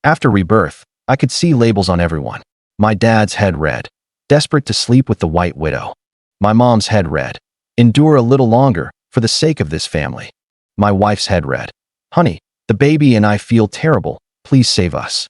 After rebirth, I could see labels on everyone. My dad's head read, "Desperate to sleep with the White Widow." My mom's head read, "Endure a little longer for the sake of this family." My wife's head read, "Honey, the baby and I feel terrible. Please save us."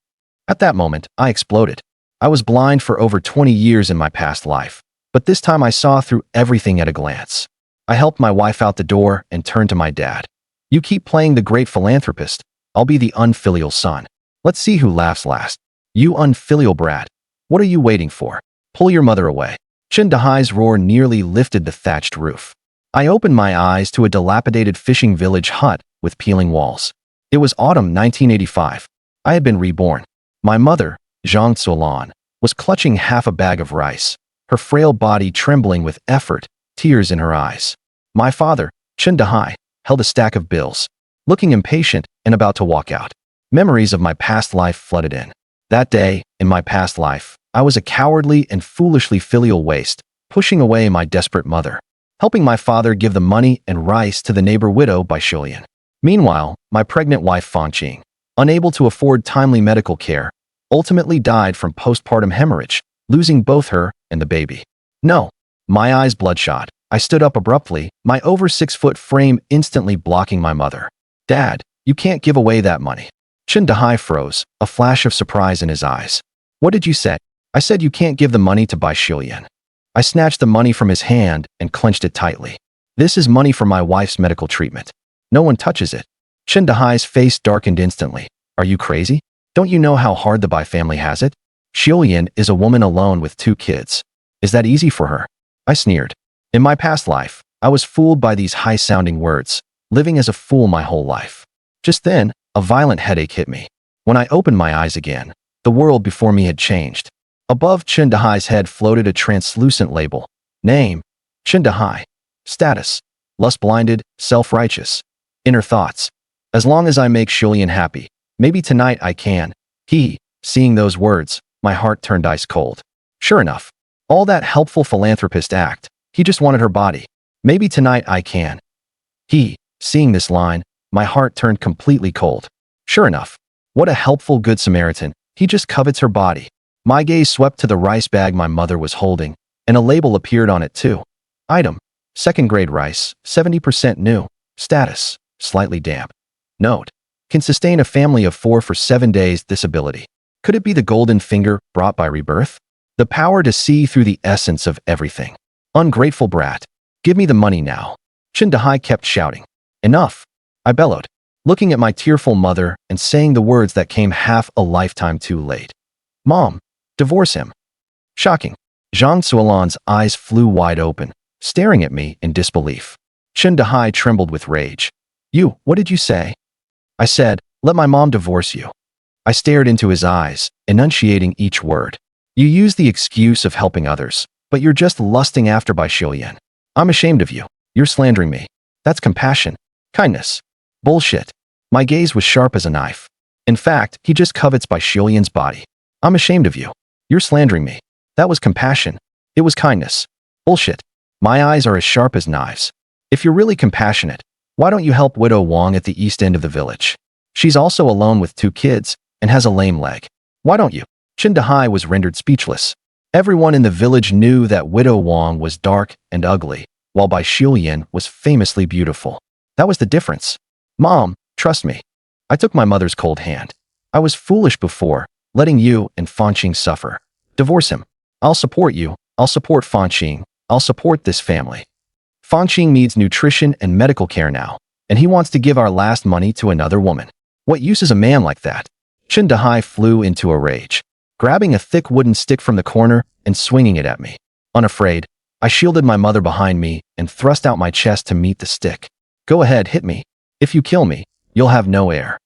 At that moment, I exploded. I was blind for over 20 years in my past life, but this time I saw through everything at a glance. I helped my wife out the door and turned to my dad. "You keep playing the great philanthropist. I'll be the unfilial son. Let's see who laughs last." "You unfilial brat. What are you waiting for? Pull your mother away." Chindahai's roar nearly lifted the thatched roof. I opened my eyes to a dilapidated fishing village hut with peeling walls. It was autumn 1985. I had been reborn. My mother, Zhang Zuolan, was clutching half a bag of rice, her frail body trembling with effort, tears in her eyes. My father, Chindahai, held a stack of bills, looking impatient and about to walk out. Memories of my past life flooded in. That day, in my past life, I was a cowardly and foolishly filial waste, pushing away my desperate mother, helping my father give the money and rice to the neighbor widow by Shulian. Meanwhile, my pregnant wife Fan Qing, unable to afford timely medical care, ultimately died from postpartum hemorrhage, losing both her and the baby. No. My eyes bloodshot. I stood up abruptly, my over 6-foot frame instantly blocking my mother. "Dad, you can't give away that money." Chindahai froze, a flash of surprise in his eyes. "What did you say?" "I said you can't give the money to Bai Shulian." I snatched the money from his hand and clenched it tightly. "This is money for my wife's medical treatment. No one touches it." Chindahai's face darkened instantly. "Are you crazy? Don't you know how hard the Bai family has it? Shulian is a woman alone with 2 kids. Is that easy for her?" I sneered. In my past life, I was fooled by these high-sounding words, living as a fool my whole life. Just then, a violent headache hit me. When I opened my eyes again, the world before me had changed. Above Chindahai's head floated a translucent label. Name, Chindahai. Status, lust-blinded, self-righteous. Inner thoughts. As long as I make Shulian happy, maybe tonight I can. Seeing those words, my heart turned ice cold. Sure enough, all that helpful philanthropist act, he just wanted her body. Maybe tonight I can. Seeing this line, my heart turned completely cold. Sure enough, what a helpful good Samaritan, he just covets her body. My gaze swept to the rice bag my mother was holding, and a label appeared on it too. Item, 2nd grade rice, 70% new. Status, slightly damp. Note, can sustain a family of 4 for 7 days. Disability. Could it be the golden finger brought by rebirth? The power to see through the essence of everything. Ungrateful brat. Give me the money now. Chindahai kept shouting. Enough. I bellowed, looking at my tearful mother and saying the words that came half a lifetime too late. Mom, divorce him. Shocking. Zhang Zuolan's eyes flew wide open, staring at me in disbelief. Chindahai trembled with rage. What did you say? I said, let my mom divorce you. I stared into his eyes, enunciating each word. You use the excuse of helping others, but you're just lusting after Bai Shulian. I'm ashamed of you. You're slandering me. That's compassion. Kindness. Bullshit. My gaze was sharp as a knife. In fact, he just covets Bai Shulian's body. I'm ashamed of you. You're slandering me. That was compassion. It was kindness. Bullshit. My eyes are as sharp as knives. If you're really compassionate, why don't you help Widow Wang at the east end of the village? She's also alone with 2 kids and has a lame leg. Why don't you? Chindahai was rendered speechless. Everyone in the village knew that Widow Wang was dark and ugly, while Bai Shulian was famously beautiful. That was the difference. Mom, trust me. I took my mother's cold hand. I was foolish before, letting you and Fan Qing suffer. Divorce him. I'll support you. I'll support Fan Qing. I'll support this family. Fan Qing needs nutrition and medical care now, and he wants to give our last money to another woman. What use is a man like that? Chindahai flew into a rage, grabbing a thick wooden stick from the corner and swinging it at me. Unafraid, I shielded my mother behind me and thrust out my chest to meet the stick. Go ahead, hit me. If you kill me, you'll have no heir.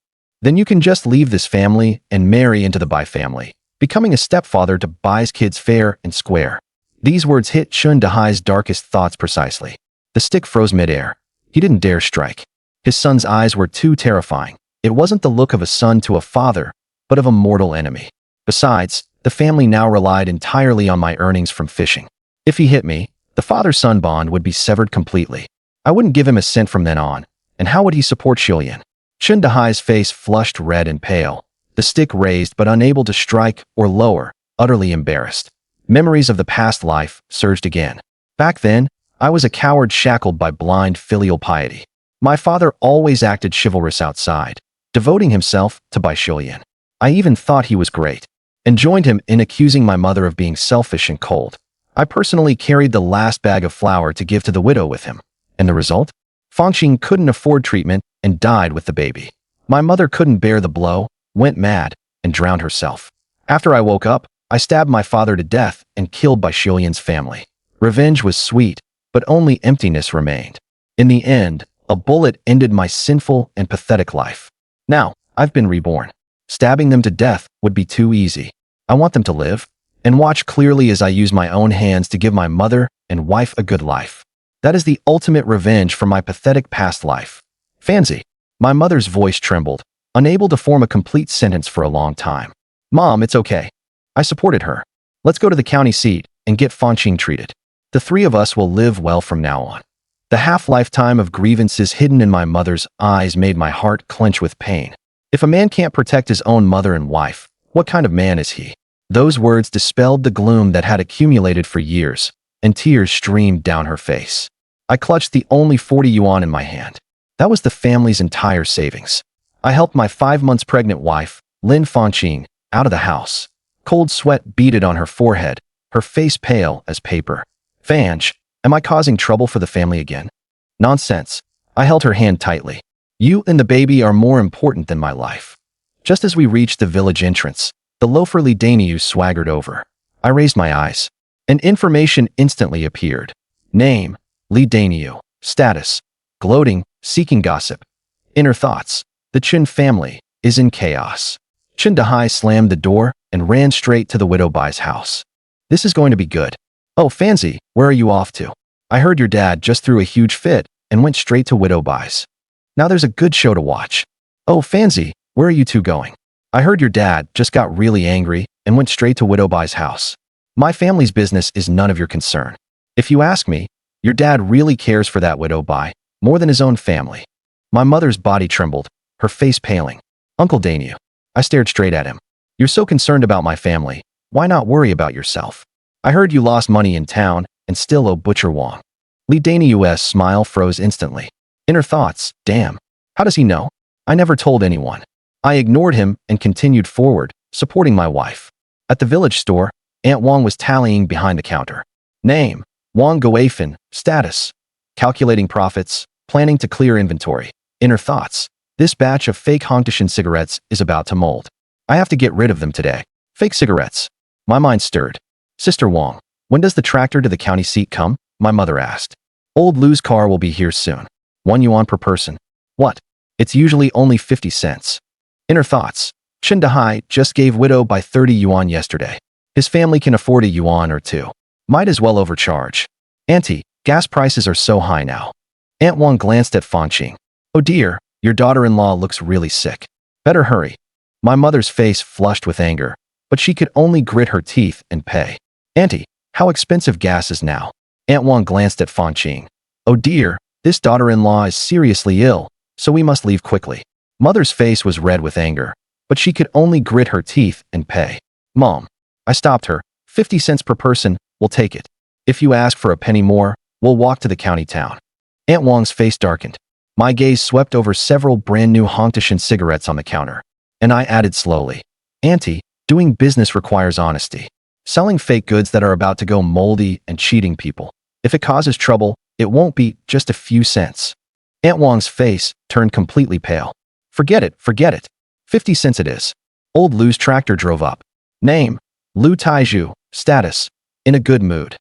Then you can just leave this family and marry into the Bai family, becoming a stepfather to Bai's kids fair and square. These words hit Chindahai's darkest thoughts precisely. The stick froze midair. He didn't dare strike. His son's eyes were too terrifying. It wasn't the look of a son to a father, but of a mortal enemy. Besides, the family now relied entirely on my earnings from fishing. If he hit me, the father-son bond would be severed completely. I wouldn't give him a cent from then on, and how would he support Shulian? Chindahai's face flushed red and pale. the stick raised but unable to strike or lower, utterly embarrassed. Memories of the past life surged again. Back then, I was a coward shackled by blind filial piety. My father always acted chivalrous outside, devoting himself to Baishulian. I even thought he was great, and joined him in accusing my mother of being selfish and cold. I personally carried the last bag of flour to give to the widow with him. And the result? Fangxing couldn't afford treatment and died with the baby. My mother couldn't bear the blow, went mad, and drowned herself. After I woke up, I stabbed my father to death and killed Baishulian's family. Revenge was sweet, but only emptiness remained. In the end, a bullet ended my sinful and pathetic life. Now, I've been reborn. Stabbing them to death would be too easy. I want them to live and watch clearly as I use my own hands to give my mother and wife a good life. That is the ultimate revenge for my pathetic past life. Fancy. My mother's voice trembled, unable to form a complete sentence for a long time. Mom, it's okay. I supported her. Let's go to the county seat and get Fangxing treated. The three of us will live well from now on. The half-lifetime of grievances hidden in my mother's eyes made my heart clench with pain. If a man can't protect his own mother and wife, what kind of man is he? Those words dispelled the gloom that had accumulated for years, and tears streamed down her face. I clutched the only 40 yuan in my hand. That was the family's entire savings. I helped my 5 months pregnant wife, Lin Fangxing, out of the house. Cold sweat beaded on her forehead, her face pale as paper. Fange, am I causing trouble for the family again? Nonsense. I held her hand tightly. You and the baby are more important than my life. Just as we reached the village entrance, the loafer Li Daniu swaggered over. I raised my eyes. An information instantly appeared. Name, Li Daniu. Status, gloating, seeking gossip. Inner thoughts, the Chen family is in chaos. Chen Dahai slammed the door and ran straight to the widow Bai's house. This is going to be good. Oh, Fanzi, where are you off to? I heard your dad just threw a huge fit and went straight to widow Bai's. Now there's a good show to watch. Oh, Fanzi, where are you two going? I heard your dad just got really angry and went straight to widow Bai's house. My family's business is none of your concern. If you ask me, your dad really cares for that widow Bai more than his own family. My mother's body trembled, her face paling. Uncle Daniu. I stared straight at him. You're so concerned about my family. Why not worry about yourself? I heard you lost money in town and still owe Butcher Wong. Li Daniu's smile froze instantly. Inner thoughts, damn. How does he know? I never told anyone. I ignored him and continued forward, supporting my wife. At the village store, Aunt Wong was tallying behind the counter. Name, Wong Guifan. Status, calculating profits, planning to clear inventory. Inner thoughts, this batch of fake Hongtishan cigarettes is about to mold. I have to get rid of them today. Fake cigarettes. My mind stirred. Sister Wong, when does the tractor to the county seat come? My mother asked. Old Lou's car will be here soon. 1 yuan per person. What? It's usually only 50 cents. Inner thoughts. Chen Dahai just gave widow Bai 30 yuan yesterday. His family can afford a yuan or two. Might as well overcharge. Auntie, gas prices are so high now. Aunt Wong glanced at Fangxing. Oh dear, your daughter-in-law looks really sick. Better hurry. My mother's face flushed with anger, but she could only grit her teeth and pay. Auntie, how expensive gas is now. Aunt Wong glanced at Fangxing. Oh dear, this daughter-in-law is seriously ill, so we must leave quickly. Mother's face was red with anger, but she could only grit her teeth and pay. Mom. I stopped her. 50 cents per person, we'll take it. If you ask for a penny more, we'll walk to the county town. Aunt Wong's face darkened. My gaze swept over several brand new Hongtishan cigarettes on the counter, and I added slowly. Auntie, doing business requires honesty. Selling fake goods that are about to go moldy and cheating people. If it causes trouble, it won't be just a few cents. Aunt Wong's face turned completely pale. Forget it, forget it. 50 cents it is. Old Lou's tractor drove up. Name, Lu Taiju. Status, in a good mood.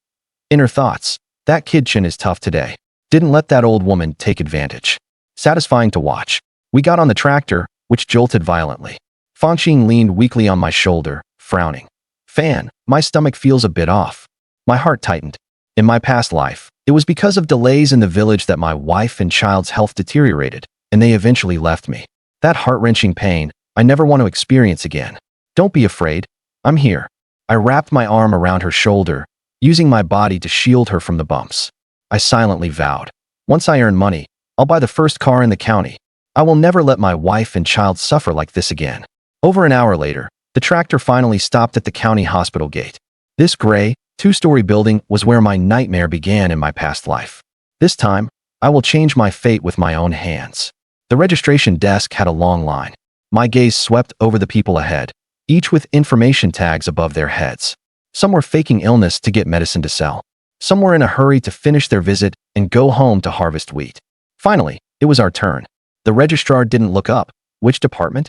Inner thoughts, that kid Chen is tough today. Didn't let that old woman take advantage. Satisfying to watch. We got on the tractor, which jolted violently. Fangxing leaned weakly on my shoulder, frowning. Fan, my stomach feels a bit off. My heart tightened. In my past life, it was because of delays in the village that my wife and child's health deteriorated, and they eventually left me. That heart-wrenching pain, I never want to experience again. Don't be afraid. I'm here. I wrapped my arm around her shoulder, using my body to shield her from the bumps. I silently vowed. Once I earn money, I'll buy the first car in the county. I will never let my wife and child suffer like this again. Over an hour later, the tractor finally stopped at the county hospital gate. This gray, two-story building was where my nightmare began in my past life. This time, I will change my fate with my own hands. The registration desk had a long line. My gaze swept over the people ahead, each with information tags above their heads. Some were faking illness to get medicine to sell. Some were in a hurry to finish their visit and go home to harvest wheat. Finally, it was our turn. The registrar didn't look up. Which department?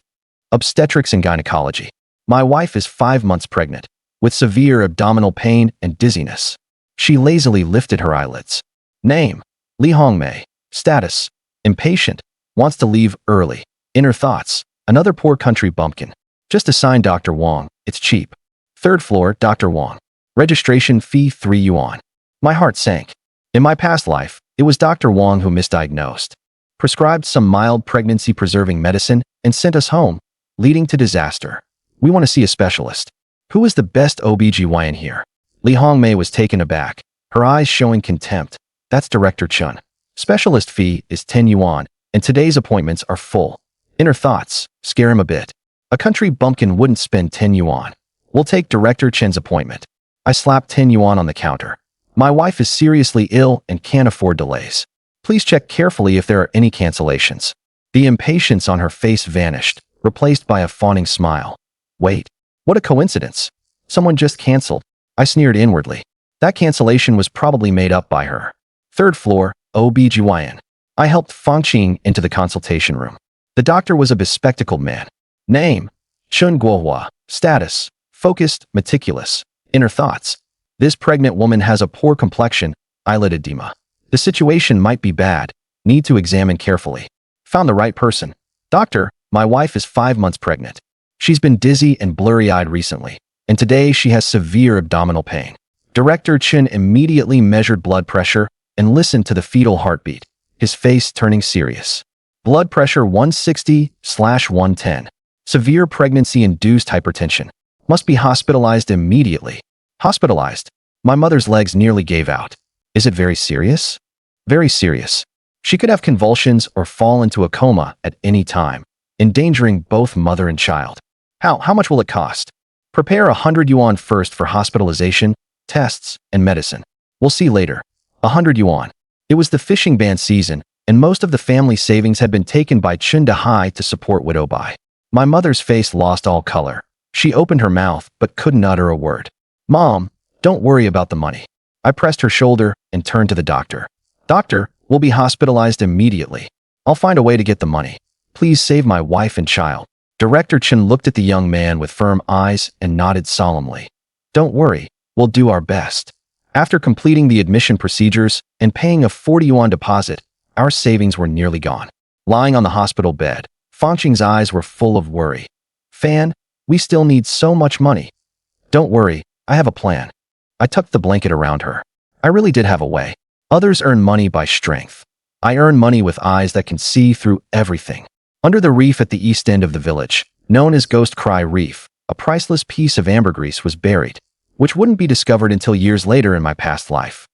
Obstetrics and gynecology. My wife is 5 months pregnant, with severe abdominal pain and dizziness. She lazily lifted her eyelids. Name: Li Hongmei. Status: impatient, wants to leave early. Inner thoughts: another poor country bumpkin. Just assign Dr. Wang, it's cheap. Third floor, Dr. Wang. Registration fee 3 yuan. My heart sank. In my past life, it was Dr. Wang who misdiagnosed, prescribed some mild pregnancy-preserving medicine, and sent us home, leading to disaster. We want to see a specialist. Who is the best OBGYN here? Li Hongmei was taken aback, her eyes showing contempt. That's Director Chun. Specialist fee is 10 yuan, and today's appointments are full. Inner thoughts: scare him a bit. A country bumpkin wouldn't spend 10 yuan. We'll take Director Chen's appointment. I slapped 10 yuan on the counter. My wife is seriously ill and can't afford delays. Please check carefully if there are any cancellations. The impatience on her face vanished, replaced by a fawning smile. Wait, what a coincidence. Someone just canceled. I sneered inwardly. That cancellation was probably made up by her. Third floor, OBGYN. I helped Fang Qing into the consultation room. The doctor was a bespectacled man. Name: Chun Guohua. Status: focused, meticulous. Inner thoughts: this pregnant woman has a poor complexion, eyelid edema. The situation might be bad. Need to examine carefully. Found the right person. Doctor, my wife is 5 months pregnant. She's been dizzy and blurry-eyed recently, and today she has severe abdominal pain. Director Chen immediately measured blood pressure and listened to the fetal heartbeat, his face turning serious. Blood pressure 160/110. Severe pregnancy-induced hypertension. Must be hospitalized immediately. Hospitalized? My mother's legs nearly gave out. Is it very serious? Very serious. She could have convulsions or fall into a coma at any time, endangering both mother and child. How much will it cost? Prepare 100 yuan first for hospitalization, tests, and medicine. We'll see later. 100 yuan. It was the fishing ban season, and most of the family savings had been taken by Chun Dahai to support Widow Bai. My mother's face lost all color. She opened her mouth but couldn't utter a word. Mom, don't worry about the money. I pressed her shoulder and turned to the doctor. Doctor, we'll be hospitalized immediately. I'll find a way to get the money. Please save my wife and child. Director Chen looked at the young man with firm eyes and nodded solemnly. Don't worry, we'll do our best. After completing the admission procedures and paying a 40 yuan deposit, our savings were nearly gone. Lying on the hospital bed, Fangqing's eyes were full of worry. Fan, we still need so much money. Don't worry, I have a plan. I tucked the blanket around her. I really did have a way. Others earn money by strength. I earn money with eyes that can see through everything. Under the reef at the east end of the village, known as Ghost Cry Reef, a priceless piece of ambergris was buried, which wouldn't be discovered until years later in my past life.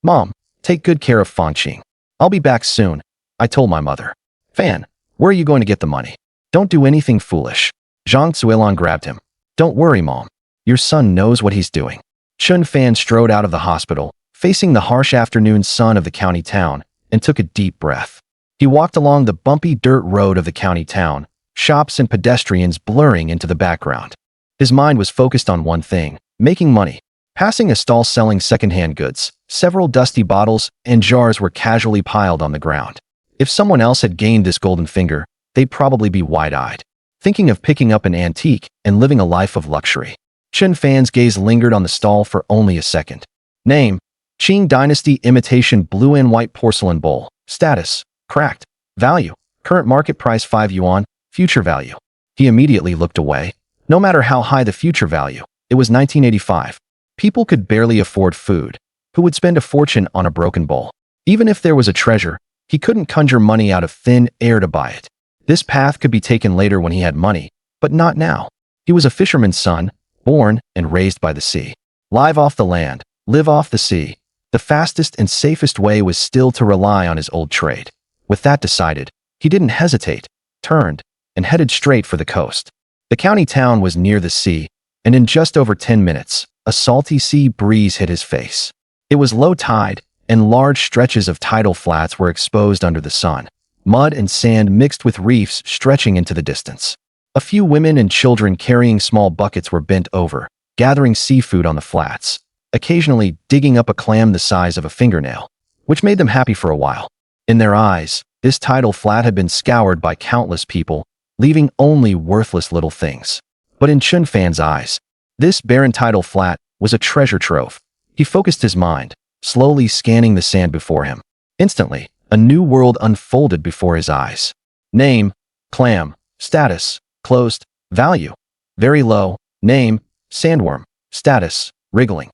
Mom, take good care of Fangqing. I'll be back soon, I told my mother. Fan, where are you going to get the money? Don't do anything foolish. Zhang Zuilan grabbed him. Don't worry, Mom. Your son knows what he's doing. Chun Fan strode out of the hospital, facing the harsh afternoon sun of the county town, and took a deep breath. He walked along the bumpy dirt road of the county town, shops and pedestrians blurring into the background. His mind was focused on one thing: making money. Passing a stall selling secondhand goods, several dusty bottles and jars were casually piled on the ground. If someone else had gained this golden finger, they'd probably be wide-eyed, thinking of picking up an antique and living a life of luxury. Chen Fan's gaze lingered on the stall for only a second. Name: Qing Dynasty Imitation Blue and White Porcelain Bowl. Status: cracked. Value: current market price 5 yuan. Future value. He immediately looked away. No matter how high the future value, it was 1985. People could barely afford food. Who would spend a fortune on a broken bowl? Even if there was a treasure, he couldn't conjure money out of thin air to buy it. This path could be taken later when he had money, but not now. He was a fisherman's son, born and raised by the sea. Live off the land, live off the sea. The fastest and safest way was still to rely on his old trade. With that decided, he didn't hesitate, turned, and headed straight for the coast. The county town was near the sea, and in just over 10 minutes, a salty sea breeze hit his face. It was low tide, and large stretches of tidal flats were exposed under the sun. Mud and sand mixed with reefs stretching into the distance. A few women and children carrying small buckets were bent over, gathering seafood on the flats, occasionally digging up a clam the size of a fingernail, which made them happy for a while. In their eyes, this tidal flat had been scoured by countless people, leaving only worthless little things. But in Chun Fan's eyes, this barren tidal flat was a treasure trove. He focused his mind, slowly scanning the sand before him. Instantly, a new world unfolded before his eyes. Name, clam. Status, closed. Value, very low. Name, sandworm. Status, wriggling.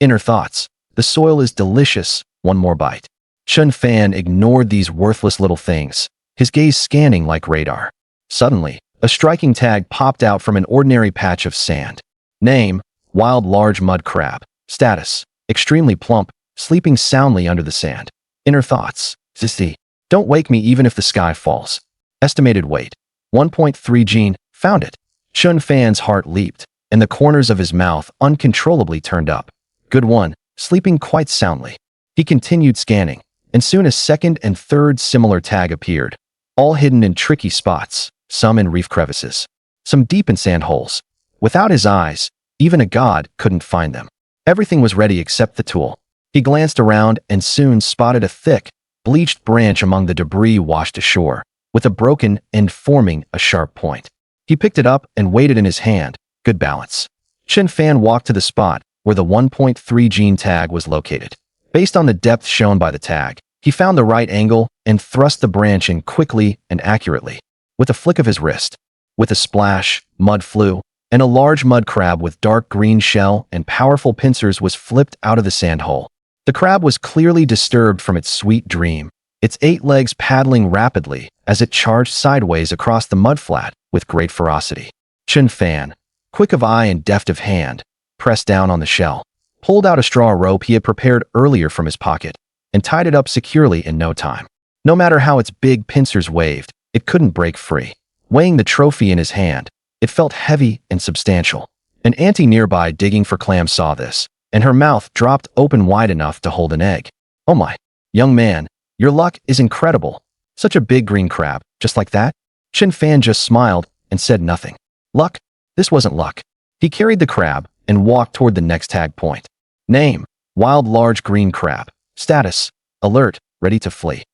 Inner thoughts, the soil is delicious. One more bite. Chun Fan ignored these worthless little things, his gaze scanning like radar. Suddenly, a striking tag popped out from an ordinary patch of sand. Name, wild large mud crab. Status, extremely plump, sleeping soundly under the sand. Inner thoughts, Sissy, don't wake me even if the sky falls. Estimated weight, 1.3 gene, found it. Chun Fan's heart leaped, and the corners of his mouth uncontrollably turned up. Good one, sleeping quite soundly. He continued scanning, and soon a second and third similar tag appeared, all hidden in tricky spots, some in reef crevices, some deep in sand holes. Without his eyes, even a god couldn't find them. Everything was ready except the tool. He glanced around and soon spotted a thick, bleached branch among the debris washed ashore, with a broken end forming a sharp point. He picked it up and weighed it in his hand. Good balance. Chun Fan walked to the spot where the 1.3 gene tag was located. Based on the depth shown by the tag, he found the right angle and thrust the branch in quickly and accurately. With a flick of his wrist, with a splash, mud flew, and a large mud crab with dark green shell and powerful pincers was flipped out of the sand hole. The crab was clearly disturbed from its sweet dream, its 8 legs paddling rapidly as it charged sideways across the mud flat with great ferocity. Chun Fan, quick of eye and deft of hand, pressed down on the shell, pulled out a straw rope he had prepared earlier from his pocket, and tied it up securely in no time. No matter how its big pincers waved, it couldn't break free. Weighing the trophy in his hand, it felt heavy and substantial. An auntie nearby digging for clams saw this, and her mouth dropped open wide enough to hold an egg. Oh my, young man, your luck is incredible. Such a big green crab, just like that? Chun Fan just smiled and said nothing. Luck? This wasn't luck. He carried the crab and walked toward the next tag point. Name, wild large green crab. Status, alert, ready to flee.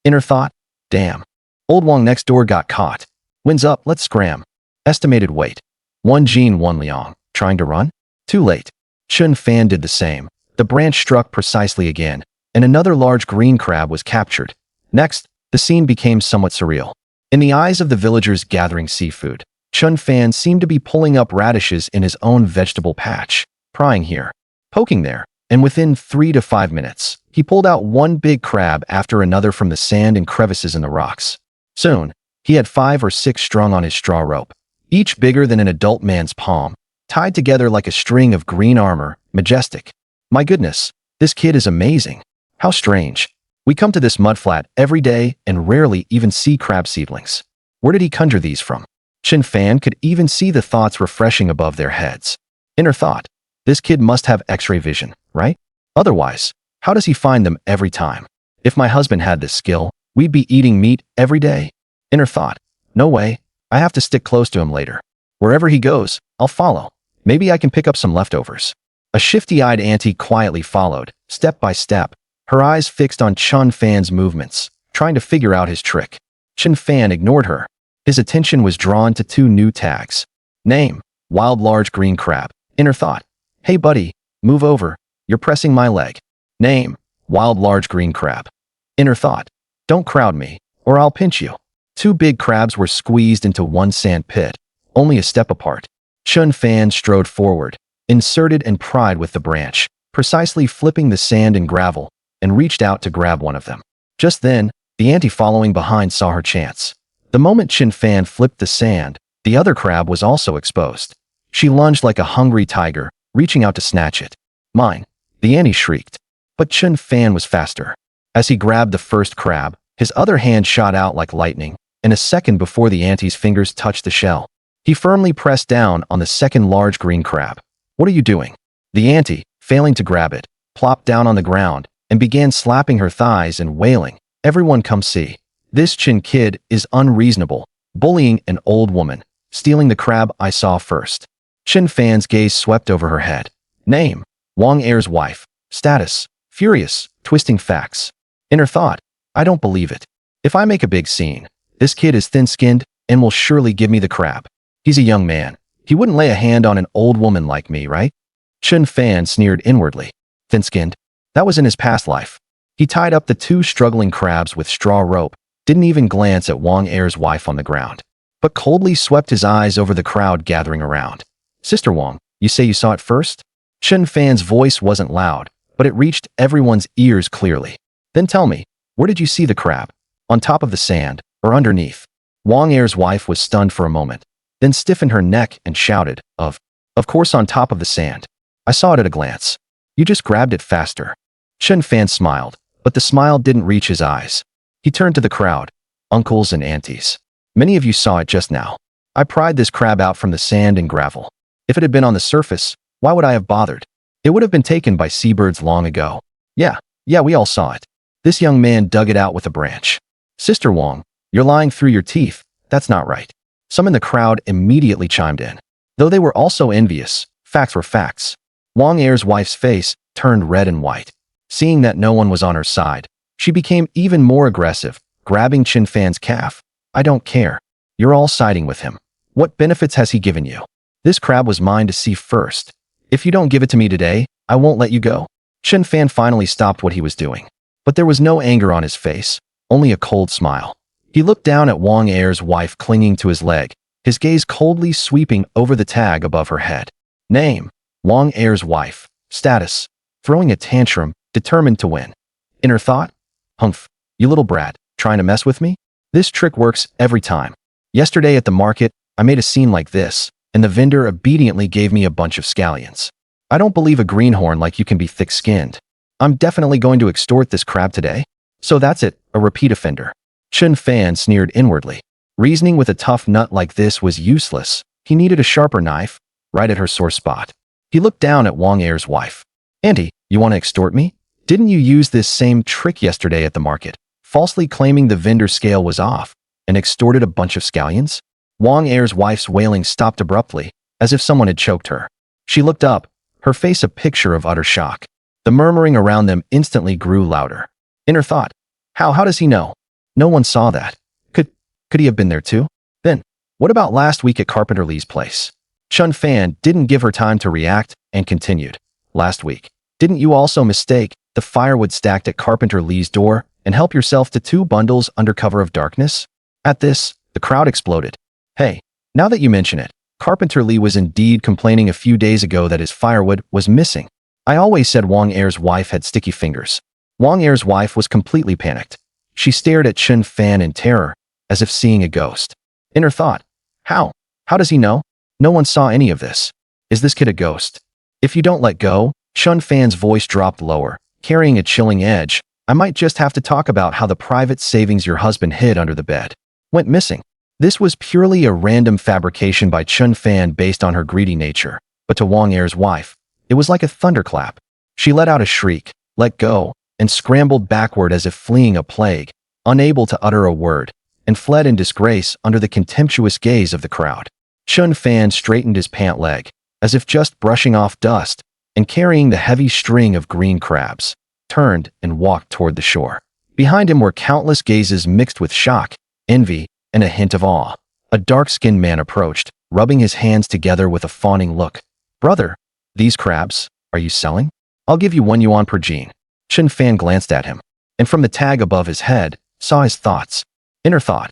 Inner thought, damn. Old Wong next door got caught. Winds up, let's scram. Estimated weight, 1 gene 1 liang. Trying to run? Too late. Chun Fan did the same. The branch struck precisely again, and another large green crab was captured. Next, the scene became somewhat surreal. In the eyes of the villagers gathering seafood, Chun Fan seemed to be pulling up radishes in his own vegetable patch, prying here, poking there, and within 3 to 5 minutes, he pulled out one big crab after another from the sand and crevices in the rocks. Soon, he had 5 or 6 strung on his straw rope, each bigger than an adult man's palm, tied together like a string of green armor, majestic. My goodness, this kid is amazing. How strange. We come to this mudflat every day and rarely even see crab seedlings. Where did he conjure these from? Chun Fan could even see the thoughts refreshing above their heads. Inner thought, this kid must have X-ray vision, right? Otherwise, how does he find them every time? If my husband had this skill, we'd be eating meat every day. Inner thought, no way, I have to stick close to him later. Wherever he goes, I'll follow. Maybe I can pick up some leftovers. A shifty-eyed auntie quietly followed, step by step, her eyes fixed on Chun Fan's movements, trying to figure out his trick. Chun Fan ignored her. His attention was drawn to 2 new tags. Name, wild large green crab. Inner thought, hey buddy, move over, you're pressing my leg. Name, wild large green crab. Inner thought, don't crowd me, or I'll pinch you. 2 big crabs were squeezed into one sand pit, only a step apart. Chun Fan strode forward, inserted and pried with the branch, precisely flipping the sand and gravel, and reached out to grab one of them. Just then, the auntie following behind saw her chance. The moment Chun Fan flipped the sand, the other crab was also exposed. She lunged like a hungry tiger, reaching out to snatch it. Mine, the auntie shrieked. But Chun Fan was faster. As he grabbed the first crab, his other hand shot out like lightning, and a second before the auntie's fingers touched the shell. He firmly pressed down on the second large green crab. What are you doing? The auntie, failing to grab it, plopped down on the ground and began slapping her thighs and wailing, "Everyone come see. This Chin kid is unreasonable, bullying an old woman, stealing the crab I saw first." Chin Fan's gaze swept over her head. Name, Wang Er's wife. Status, furious, twisting facts. Inner thought, I don't believe it. If I make a big scene, this kid is thin-skinned and will surely give me the crab. He's a young man. He wouldn't lay a hand on an old woman like me, right? Chin Fan sneered inwardly. Thin-skinned? That was in his past life. He tied up the two struggling crabs with straw rope, didn't even glance at Wang Er's wife on the ground, but coldly swept his eyes over the crowd gathering around. Sister Wang, you say you saw it first? Chin Fan's voice wasn't loud, but it reached everyone's ears clearly. Then tell me, where did you see the crab? On top of the sand, or underneath? Wang Er's wife was stunned for a moment, then stiffened her neck and shouted, Of course on top of the sand. I saw it at a glance. You just grabbed it faster. Chin Fan smiled, but the smile didn't reach his eyes. He turned to the crowd, uncles and aunties. Many of you saw it just now. I pried this crab out from the sand and gravel. If it had been on the surface, why would I have bothered? It would have been taken by seabirds long ago. Yeah, we all saw it. This young man dug it out with a branch. Sister Wang, you're lying through your teeth. That's not right. Some in the crowd immediately chimed in. Though they were also envious, facts were facts. Wang Er's wife's face turned red and white. Seeing that no one was on her side, she became even more aggressive, grabbing Chin Fan's calf. I don't care. You're all siding with him. What benefits has he given you? This crab was mine to see first. If you don't give it to me today, I won't let you go. Chin Fan finally stopped what he was doing. But there was no anger on his face, only a cold smile. He looked down at Wang Er's wife clinging to his leg, his gaze coldly sweeping over the tag above her head. Name, Wang Er's wife. Status, throwing a tantrum, determined to win. Inner thought, humph, you little brat, trying to mess with me? This trick works every time. Yesterday at the market, I made a scene like this, and the vendor obediently gave me a bunch of scallions. I don't believe a greenhorn like you can be thick-skinned. I'm definitely going to extort this crab today. So that's it, a repeat offender. Chin Fan sneered inwardly. Reasoning with a tough nut like this was useless. He needed a sharper knife, right at her sore spot. He looked down at Wang Er's wife. Auntie, you want to extort me? Didn't you use this same trick yesterday at the market, falsely claiming the vendor's scale was off, and extorted a bunch of scallions? Wang Er's wife's wailing stopped abruptly, as if someone had choked her. She looked up, her face a picture of utter shock. The murmuring around them instantly grew louder. Inner thought, how does he know? No one saw that. Could he have been there too? Then, what about last week at Carpenter Lee's place? Chin Fan didn't give her time to react and continued. Last week, didn't you also mistake the firewood stacked at Carpenter Lee's door and help yourself to 2 bundles under cover of darkness? At this, the crowd exploded. Hey, now that you mention it, Carpenter Lee was indeed complaining a few days ago that his firewood was missing. I always said Wang Er's wife had sticky fingers. Wang Er's wife was completely panicked. She stared at Chin Fan in terror, as if seeing a ghost. Inner thought, how? How does he know? No one saw any of this. Is this kid a ghost? If you don't let go, Chin Fan's voice dropped lower, carrying a chilling edge. I might just have to talk about how the private savings your husband hid under the bed went missing. This was purely a random fabrication by Chin Fan based on her greedy nature, but to Wang Er's wife, it was like a thunderclap. She let out a shriek, let go, and scrambled backward as if fleeing a plague, unable to utter a word, and fled in disgrace under the contemptuous gaze of the crowd. Chin Fan straightened his pant leg, as if just brushing off dust, and carrying the heavy string of green crabs, turned and walked toward the shore. Behind him were countless gazes mixed with shock, envy, and a hint of awe. A dark-skinned man approached, rubbing his hands together with a fawning look. Brother, these crabs, are you selling? I'll give you 1 yuan per jean. Chin Fan glanced at him, and from the tag above his head, saw his thoughts. Inner thought,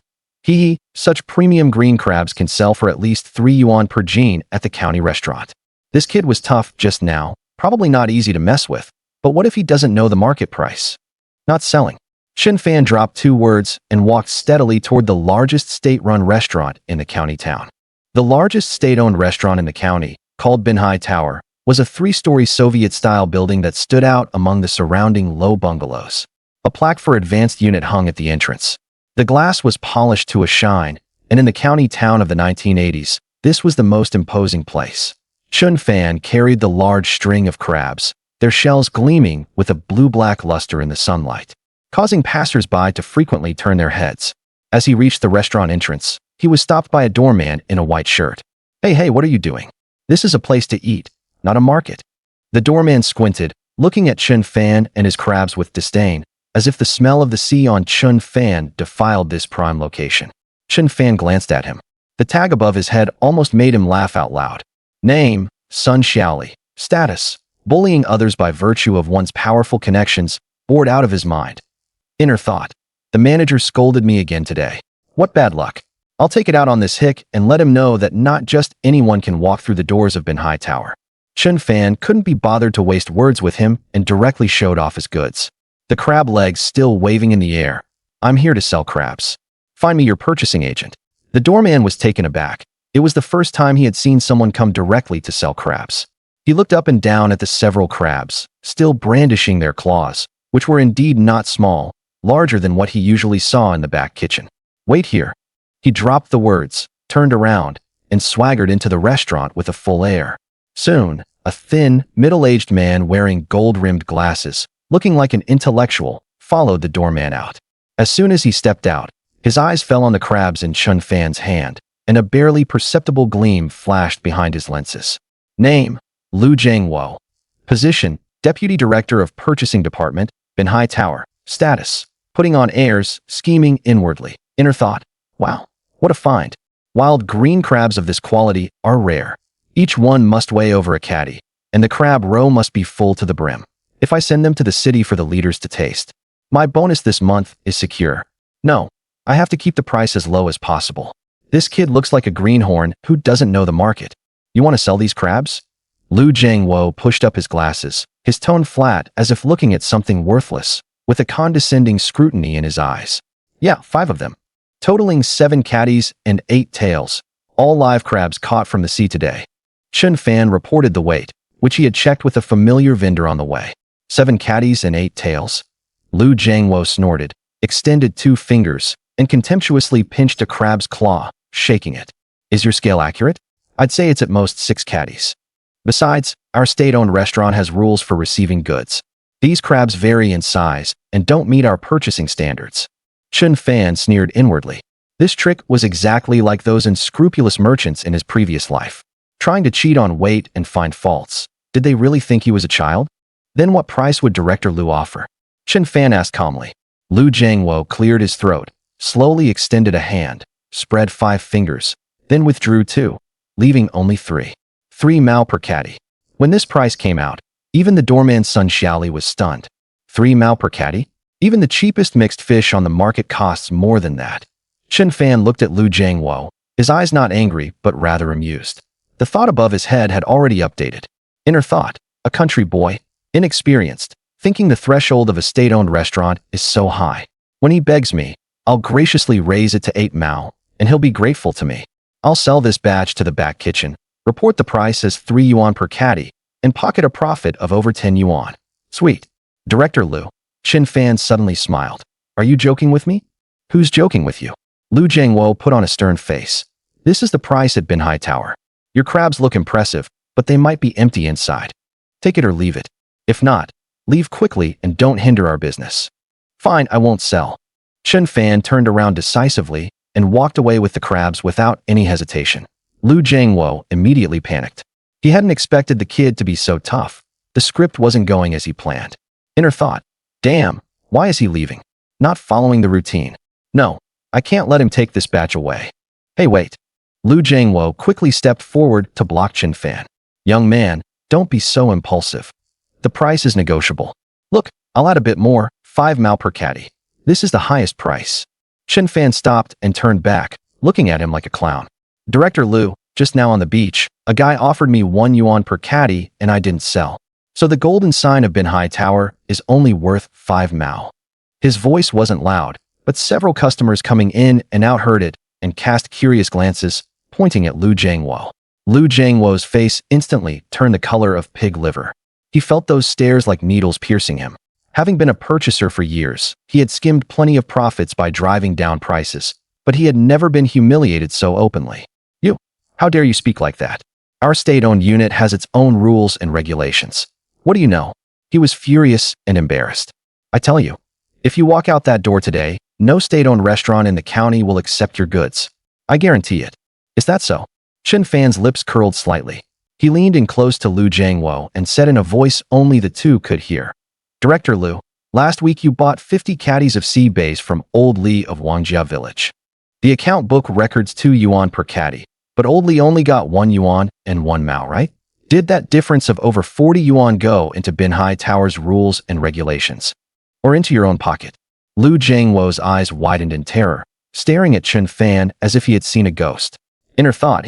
such premium green crabs can sell for at least 3 yuan per jean at the county restaurant. This kid was tough just now, probably not easy to mess with, but what if he doesn't know the market price? Not selling. Chin Fan dropped 2 words and walked steadily toward the largest state-run restaurant in the county town. The largest state-owned restaurant in the county, called Binhai Tower, was a 3-story Soviet-style building that stood out among the surrounding low bungalows. A plaque for advanced unit hung at the entrance. The glass was polished to a shine, and in the county town of the 1980s, This was the most imposing place. Chun Fan carried the large string of crabs, their shells gleaming with a blue-black luster in the sunlight, causing passers-by to frequently turn their heads. As he reached the restaurant entrance, he was stopped by a doorman in a white shirt. Hey, what are you doing? This is a place to eat, not a market." The doorman squinted, looking at Chun Fan and his crabs with disdain, as if the smell of the sea on Chun Fan defiled this prime location. Chun Fan glanced at him. The tag above his head almost made him laugh out loud. Name, Sun Xiaoli. Status, bullying others by virtue of one's powerful connections, bored out of his mind. Inner thought, the manager scolded me again today. What bad luck. I'll take it out on this hick and let him know that not just anyone can walk through the doors of Binhai Tower. Chun Fan couldn't be bothered to waste words with him and directly showed off his goods. The crab legs still waving in the air. "I'm here to sell crabs. Find me your purchasing agent." The doorman was taken aback. It was the first time he had seen someone come directly to sell crabs. He looked up and down at the several crabs, still brandishing their claws, which were indeed not small, larger than what he usually saw in the back kitchen. "Wait here." He dropped the words, turned around, and swaggered into the restaurant with a full air. Soon, a thin, middle-aged man wearing gold-rimmed glasses, looking like an intellectual, followed the doorman out. As soon as he stepped out, his eyes fell on the crabs in Chun Fan's hand, and a barely perceptible gleam flashed behind his lenses. Name, Lu Jiangwo. Position, Deputy Director of Purchasing Department, Binhai Tower. Status, putting on airs, scheming inwardly. Inner thought, wow, what a find. Wild green crabs of this quality are rare. Each one must weigh over a caddy, and the crab roe must be full to the brim. If I send them to the city for the leaders to taste, my bonus this month is secure. No, I have to keep the price as low as possible. This kid looks like a greenhorn who doesn't know the market. You want to sell these crabs? Lu Jiangwo pushed up his glasses, his tone flat as if looking at something worthless, with a condescending scrutiny in his eyes. Yeah, 5 of them. Totaling 7 caddies and 8 tails, all live crabs caught from the sea today. Chun Fan reported the weight, which he had checked with a familiar vendor on the way. 7 caddies and 8 tails. Lu Jiangwo snorted, extended 2 fingers, and contemptuously pinched a crab's claw, shaking it. Is your scale accurate? I'd say it's at most 6 caddies. Besides, our state-owned restaurant has rules for receiving goods. These crabs vary in size and don't meet our purchasing standards. Chun Fan sneered inwardly. This trick was exactly like those unscrupulous merchants in his previous life. Trying to cheat on weight and find faults. Did they really think he was a child? Then what price would Director Lu offer? Chun Fan asked calmly. Lu Jiangwo cleared his throat, slowly extended a hand, spread 5 fingers, then withdrew 2, leaving only 3. 3 mao per caddy. When this price came out, even the doorman Sun Xiaoli was stunned. 3 mao per caddy? Even the cheapest mixed fish on the market costs more than that. Chun Fan looked at Lu Jiangwo, his eyes not angry but rather amused. The thought above his head had already updated. Inner thought, a country boy, inexperienced, thinking the threshold of a state-owned restaurant is so high. When he begs me, I'll graciously raise it to 8 mao, and he'll be grateful to me. I'll sell this batch to the back kitchen, report the price as 3 yuan per caddy, and pocket a profit of over 10 yuan. Sweet. Director Lu. Chun Fan suddenly smiled. Are you joking with me? Who's joking with you? Lu Jiangwo put on a stern face. This is the price at Binhai Tower. Your crabs look impressive, but they might be empty inside. Take it or leave it. If not, leave quickly and don't hinder our business. Fine, I won't sell. Chun Fan turned around decisively and walked away with the crabs without any hesitation. Lu Jiangwo immediately panicked. He hadn't expected the kid to be so tough. The script wasn't going as he planned. Inner thought, damn, why is he leaving? Not following the routine. No, I can't let him take this batch away. Hey, wait. Lu Jiangwo quickly stepped forward to block Chun Fan. Young man, don't be so impulsive. The price is negotiable. Look, I'll add a bit more, 5 mao per caddy. This is the highest price. Chun Fan stopped and turned back, looking at him like a clown. Director Lu, just now on the beach, a guy offered me 1 yuan per caddy and I didn't sell. So the golden sign of Binhai Tower is only worth 5 mao. His voice wasn't loud, but several customers coming in and out heard it and cast curious glances, pointing at Lu Jiangwo. Lu Jiangwo's face instantly turned the color of pig liver. He felt those stares like needles piercing him. Having been a purchaser for years, he had skimmed plenty of profits by driving down prices, but he had never been humiliated so openly. You, How dare you speak like that? Our state-owned unit has its own rules and regulations. What do you know? He was furious and embarrassed. I tell you, if you walk out that door today, no state-owned restaurant in the county will accept your goods. I guarantee it. Is that so? Chen Fan's lips curled slightly. He leaned in close to Lu Jiangwo and said in a voice only the two could hear. Director Lu, last week you bought 50 caddies of sea bass from Old Li of Wangjia Village. The account book records 2 yuan per caddy, but Old Li only got 1 yuan and 1 mao, right? Did that difference of over 40 yuan go into Binhai Tower's rules and regulations? Or into your own pocket? Lu Jiangwo's eyes widened in terror, staring at Chen Fan as if he had seen a ghost. Inner thought,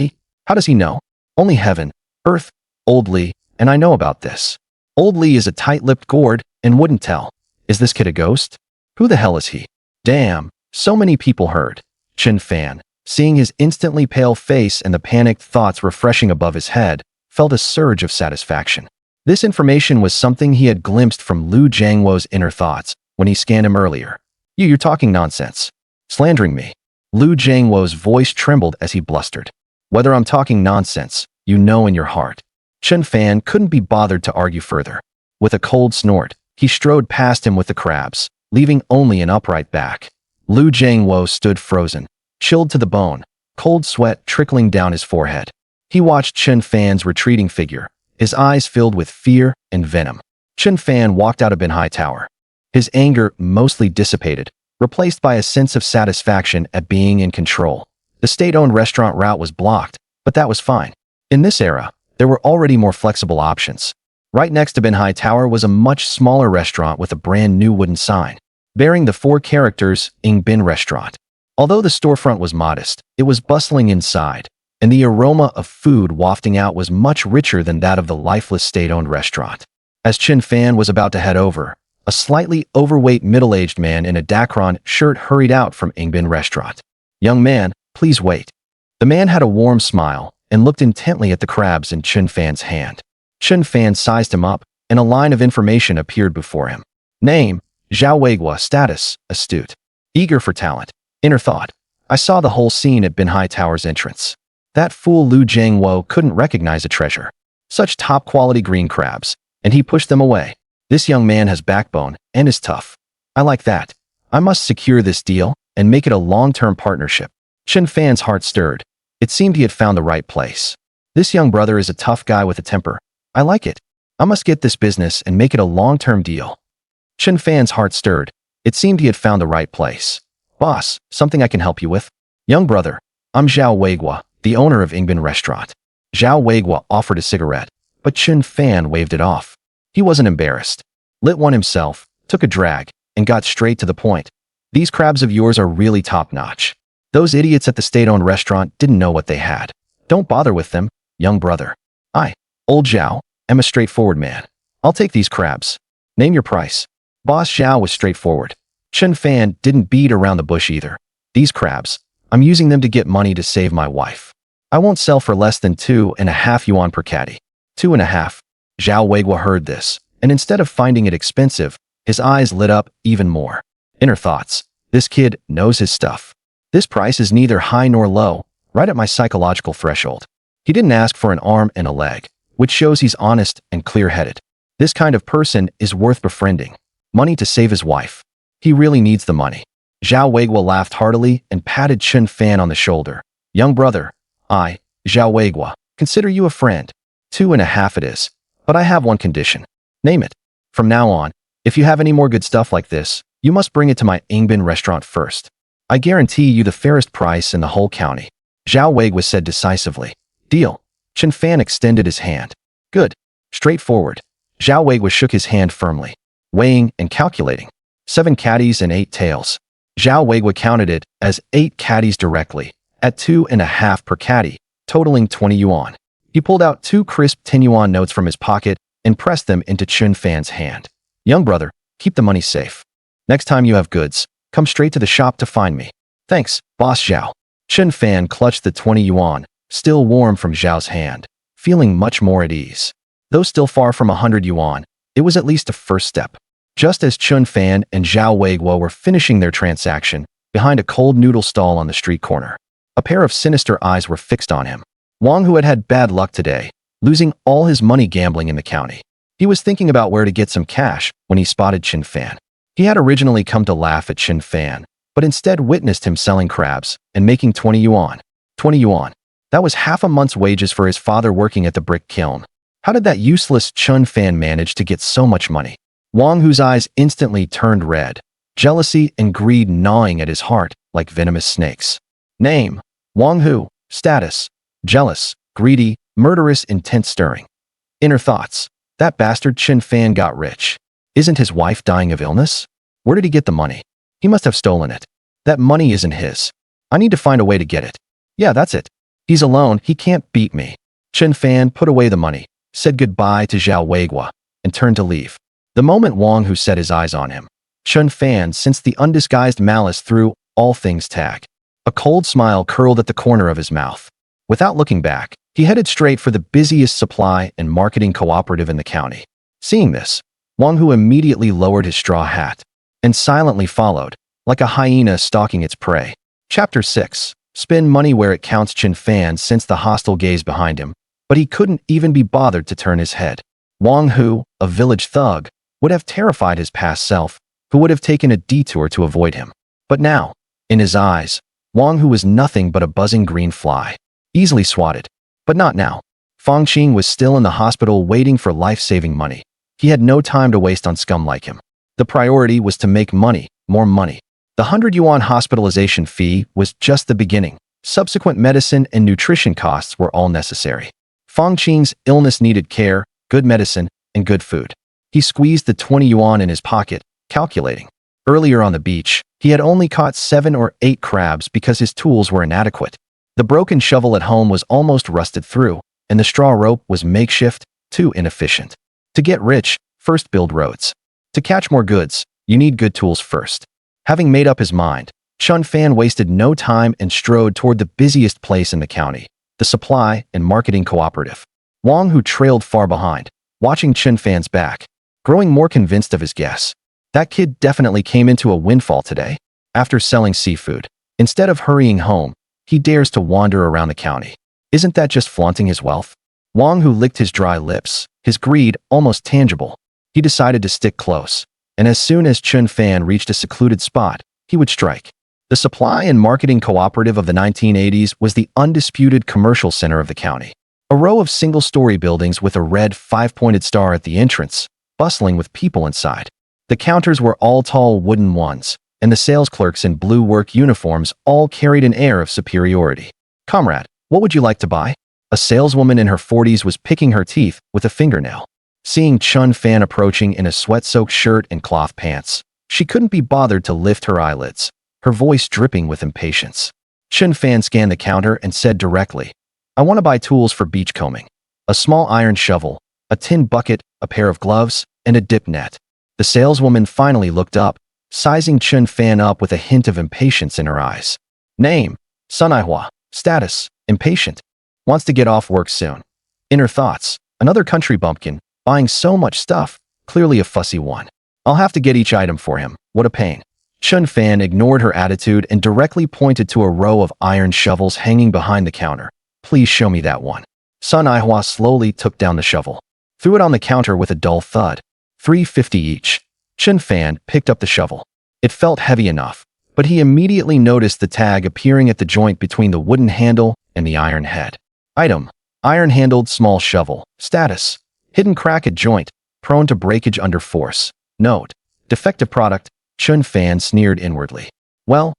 how does he know? Only heaven, earth, Old Li, and I know about this. Old Li is a tight-lipped gourd and wouldn't tell. Is this kid a ghost? Who the hell is he? Damn, so many people heard. Chen Fan, seeing his instantly pale face and the panicked thoughts refreshing above his head, felt a surge of satisfaction. This information was something he had glimpsed from Lu Jiangwo's inner thoughts when he scanned him earlier. You're talking nonsense. Slandering me. Lu Jiangwo's voice trembled as he blustered. Whether I'm talking nonsense, you know in your heart. Chen Fan couldn't be bothered to argue further. With a cold snort, he strode past him with the crabs, leaving only an upright back. Lu Jiangwo stood frozen, chilled to the bone, cold sweat trickling down his forehead. He watched Chen Fan's retreating figure, his eyes filled with fear and venom. Chen Fan walked out of Binhai Tower. His anger mostly dissipated, replaced by a sense of satisfaction at being in control. The state-owned restaurant route was blocked, but that was fine. In this era, there were already more flexible options. Right next to Binhai Tower was a much smaller restaurant with a brand new wooden sign, bearing the 4 characters Ing Bin Restaurant. Although the storefront was modest, it was bustling inside, and the aroma of food wafting out was much richer than that of the lifeless state-owned restaurant. As Chen Fan was about to head over, a slightly overweight middle-aged man in a Dacron shirt hurried out from Ing Bin Restaurant. Young man, please wait. The man had a warm smile and looked intently at the crabs in Chen Fan's hand. Chen Fan sized him up, and a line of information appeared before him. Name, Zhao Weigua. Status, astute. Eager for talent. Inner thought. I saw the whole scene at Binhai Tower's entrance. That fool Lu Jiangwo couldn't recognize a treasure. Such top-quality green crabs, and he pushed them away. This young man has backbone and is tough. I like that. I must secure this deal and make it a long-term partnership. Chen Fan's heart stirred. It seemed he had found the right place. This young brother is a tough guy with a temper. I like it. I must get this business and make it a long-term deal. Chen Fan's heart stirred. It seemed he had found the right place. Boss, something I can help you with? Young brother, I'm Zhao Weigua, the owner of Ing Bin Restaurant. Zhao Weigua offered a cigarette, but Chen Fan waved it off. He wasn't embarrassed. Lit one himself, took a drag, and got straight to the point. These crabs of yours are really top-notch. Those idiots at the state-owned restaurant didn't know what they had. Don't bother with them, young brother. I, old Zhao, am a straightforward man. I'll take these crabs. Name your price. Boss Zhao was straightforward. Chen Fan didn't beat around the bush either. These crabs, I'm using them to get money to save my wife. I won't sell for less than 2.5 yuan per caddy. 2.5. Zhao Weigua heard this, and instead of finding it expensive, his eyes lit up even more. Inner thoughts. This kid knows his stuff. This price is neither high nor low, right at my psychological threshold. He didn't ask for an arm and a leg, which shows he's honest and clear-headed. This kind of person is worth befriending. Money to save his wife. He really needs the money. Zhao Weigua laughed heartily and patted Chen Fan on the shoulder. Young brother, I, Zhao Weigua, consider you a friend. 2.5 it is. But I have one condition. Name it. From now on, if you have any more good stuff like this, you must bring it to my Ing Bin restaurant first. I guarantee you the fairest price in the whole county. Zhao Weigua said decisively. Deal. Chen Fan extended his hand. Good. Straightforward. Zhao Weigua shook his hand firmly, weighing and calculating. 7 caddies and 8 tails. Zhao Weigua counted it as 8 caddies directly, at 2.5 per caddy, totaling 20 yuan. He pulled out 2 crisp 10 yuan notes from his pocket and pressed them into Chen Fan's hand. Young brother, keep the money safe. Next time you have goods, come straight to the shop to find me. Thanks, Boss Zhao. Chen Fan clutched the 20 yuan, still warm from Zhao's hand, feeling much more at ease. Though still far from 100 yuan, it was at least a first step. Just as Chen Fan and Zhao Weigua were finishing their transaction, behind a cold noodle stall on the street corner, a pair of sinister eyes were fixed on him. Wang, who had had bad luck today, losing all his money gambling in the county. He was thinking about where to get some cash when he spotted Chen Fan. He had originally come to laugh at Chen Fan, but instead witnessed him selling crabs and making 20 yuan. 20 yuan. That was half a month's wages for his father working at the brick kiln. How did that useless Chen Fan manage to get so much money? Wang, whose eyes instantly turned red, jealousy and greed gnawing at his heart like venomous snakes. Name: Wang Hu. Status: jealous, greedy, murderous, intent stirring. Inner thoughts: that bastard Chen Fan got rich. Isn't his wife dying of illness? Where did he get the money? He must have stolen it. That money isn't his. I need to find a way to get it. Yeah, that's it. He's alone, he can't beat me. Chen Fan put away the money, said goodbye to Zhao Weigua, and turned to leave. The moment Wang Hu set his eyes on him, Chen Fan sensed the undisguised malice through all things tag. A cold smile curled at the corner of his mouth. Without looking back, he headed straight for the busiest supply and marketing cooperative in the county. Seeing this, Wang Hu immediately lowered his straw hat and silently followed, like a hyena stalking its prey. Chapter 6. Spend money where it counts. Chen Fan sensed the hostile gaze behind him, but he couldn't even be bothered to turn his head. Wang Hu, a village thug, would have terrified his past self, who would have taken a detour to avoid him. But now, in his eyes, Wang Hu was nothing but a buzzing green fly, easily swatted. But not now. Fang Qing was still in the hospital waiting for life-saving money. He had no time to waste on scum like him. The priority was to make money, more money. The 100 yuan hospitalization fee was just the beginning. Subsequent medicine and nutrition costs were all necessary. Fang Qing's illness needed care, good medicine, and good food. He squeezed the 20 yuan in his pocket, calculating. Earlier on the beach, he had only caught 7 or 8 crabs because his tools were inadequate. The broken shovel at home was almost rusted through, and the straw rope was makeshift, too inefficient. To get rich, first build roads. To catch more goods, you need good tools first. Having made up his mind, Chen Fan wasted no time and strode toward the busiest place in the county, the supply and marketing cooperative. Wang Hu trailed far behind, watching Chen Fan's back, growing more convinced of his guess. That kid definitely came into a windfall today. After selling seafood, instead of hurrying home, he dares to wander around the county. Isn't that just flaunting his wealth? Wang Hu licked his dry lips, his greed almost tangible. He decided to stick close, and as soon as Chen Fan reached a secluded spot, he would strike. The supply and marketing cooperative of the 1980s was the undisputed commercial center of the county. A row of single-story buildings with a red 5-pointed star at the entrance, bustling with people inside. The counters were all tall wooden ones, and the sales clerks in blue work uniforms all carried an air of superiority. "Comrade, what would you like to buy?" A saleswoman in her 40s was picking her teeth with a fingernail. Seeing Chen Fan approaching in a sweat-soaked shirt and cloth pants, she couldn't be bothered to lift her eyelids, her voice dripping with impatience. Chen Fan scanned the counter and said directly, "I want to buy tools for beach combing. A small iron shovel, a tin bucket, a pair of gloves, and a dip net." The saleswoman finally looked up, sizing Chen Fan up with a hint of impatience in her eyes. Name: Sun Aihua. Status: impatient. Wants to get off work soon. Inner thoughts: another country bumpkin, buying so much stuff, clearly a fussy one. I'll have to get each item for him, what a pain. Chen Fan ignored her attitude and directly pointed to a row of iron shovels hanging behind the counter. "Please show me that one." Sun Aihua slowly took down the shovel, threw it on the counter with a dull thud. 350 each. Chen Fan picked up the shovel. It felt heavy enough, but he immediately noticed the tag appearing at the joint between the wooden handle and the iron head. Item: iron-handled small shovel. Status: hidden crack at joint, prone to breakage under force. Note: defective product. Chen Fan sneered inwardly. Well,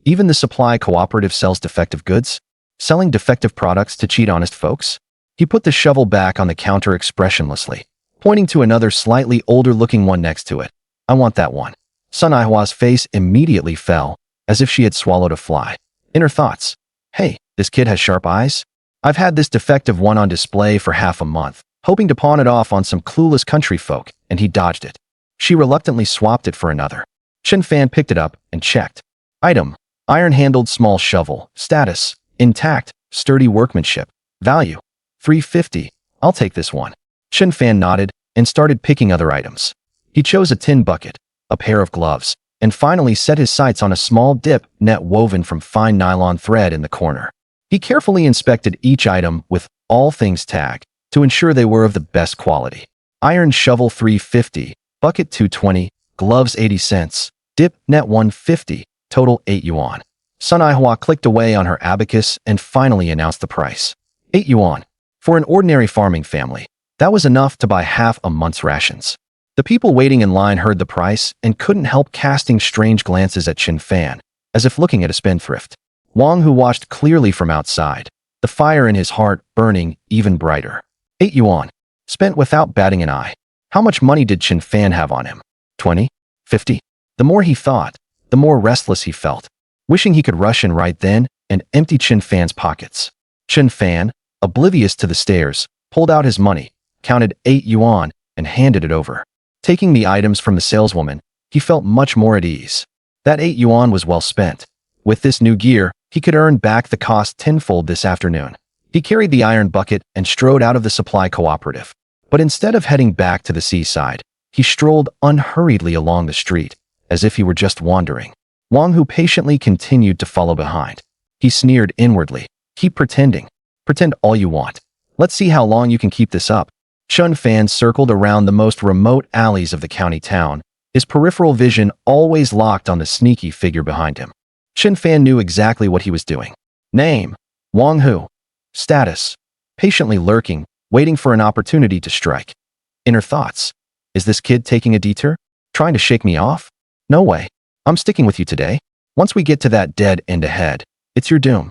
even the supply cooperative sells defective goods? Selling defective products to cheat honest folks? He put the shovel back on the counter expressionlessly, pointing to another slightly older-looking one next to it. "I want that one." Sun Aihua's face immediately fell, as if she had swallowed a fly. Inner thoughts: hey, this kid has sharp eyes? I've had this defective one on display for half a month, hoping to pawn it off on some clueless country folk, and he dodged it. She reluctantly swapped it for another. Chen Fan picked it up and checked. Item: iron-handled small shovel. Status: intact, sturdy workmanship. Value: 350. I'll take this one. Chen Fan nodded and started picking other items. He chose a tin bucket, a pair of gloves, and finally set his sights on a small dip net woven from fine nylon thread in the corner. He carefully inspected each item with all things tag to ensure they were of the best quality. Iron shovel 350, bucket 220, gloves 80 cents, dip net 150, total 8 yuan. Sun Aihua clicked away on her abacus and finally announced the price. 8 yuan. For an ordinary farming family, that was enough to buy half a month's rations. The people waiting in line heard the price and couldn't help casting strange glances at Qin Fan, as if looking at a spendthrift. Wang Hu watched clearly from outside, the fire in his heart burning even brighter. 8 yuan. Spent without batting an eye. How much money did Qin Fan have on him? 20? 50? The more he thought, the more restless he felt, wishing he could rush in right then and empty Qin Fan's pockets. Qin Fan, oblivious to the stares, pulled out his money, counted 8 yuan, and handed it over. Taking the items from the saleswoman, he felt much more at ease. That 8 yuan was well spent. With this new gear, he could earn back the cost tenfold this afternoon. He carried the iron bucket and strode out of the supply cooperative. But instead of heading back to the seaside, he strolled unhurriedly along the street, as if he were just wandering. Wang Hu patiently continued to follow behind. He sneered inwardly. Keep pretending. Pretend all you want. Let's see how long you can keep this up. Qin Fan circled around the most remote alleys of the county town, his peripheral vision always locked on the sneaky figure behind him. Qin Fan knew exactly what he was doing. Name: Wang Hu. Status: patiently lurking, waiting for an opportunity to strike. Inner thoughts: is this kid taking a detour? Trying to shake me off? No way. I'm sticking with you today. Once we get to that dead end ahead, it's your doom.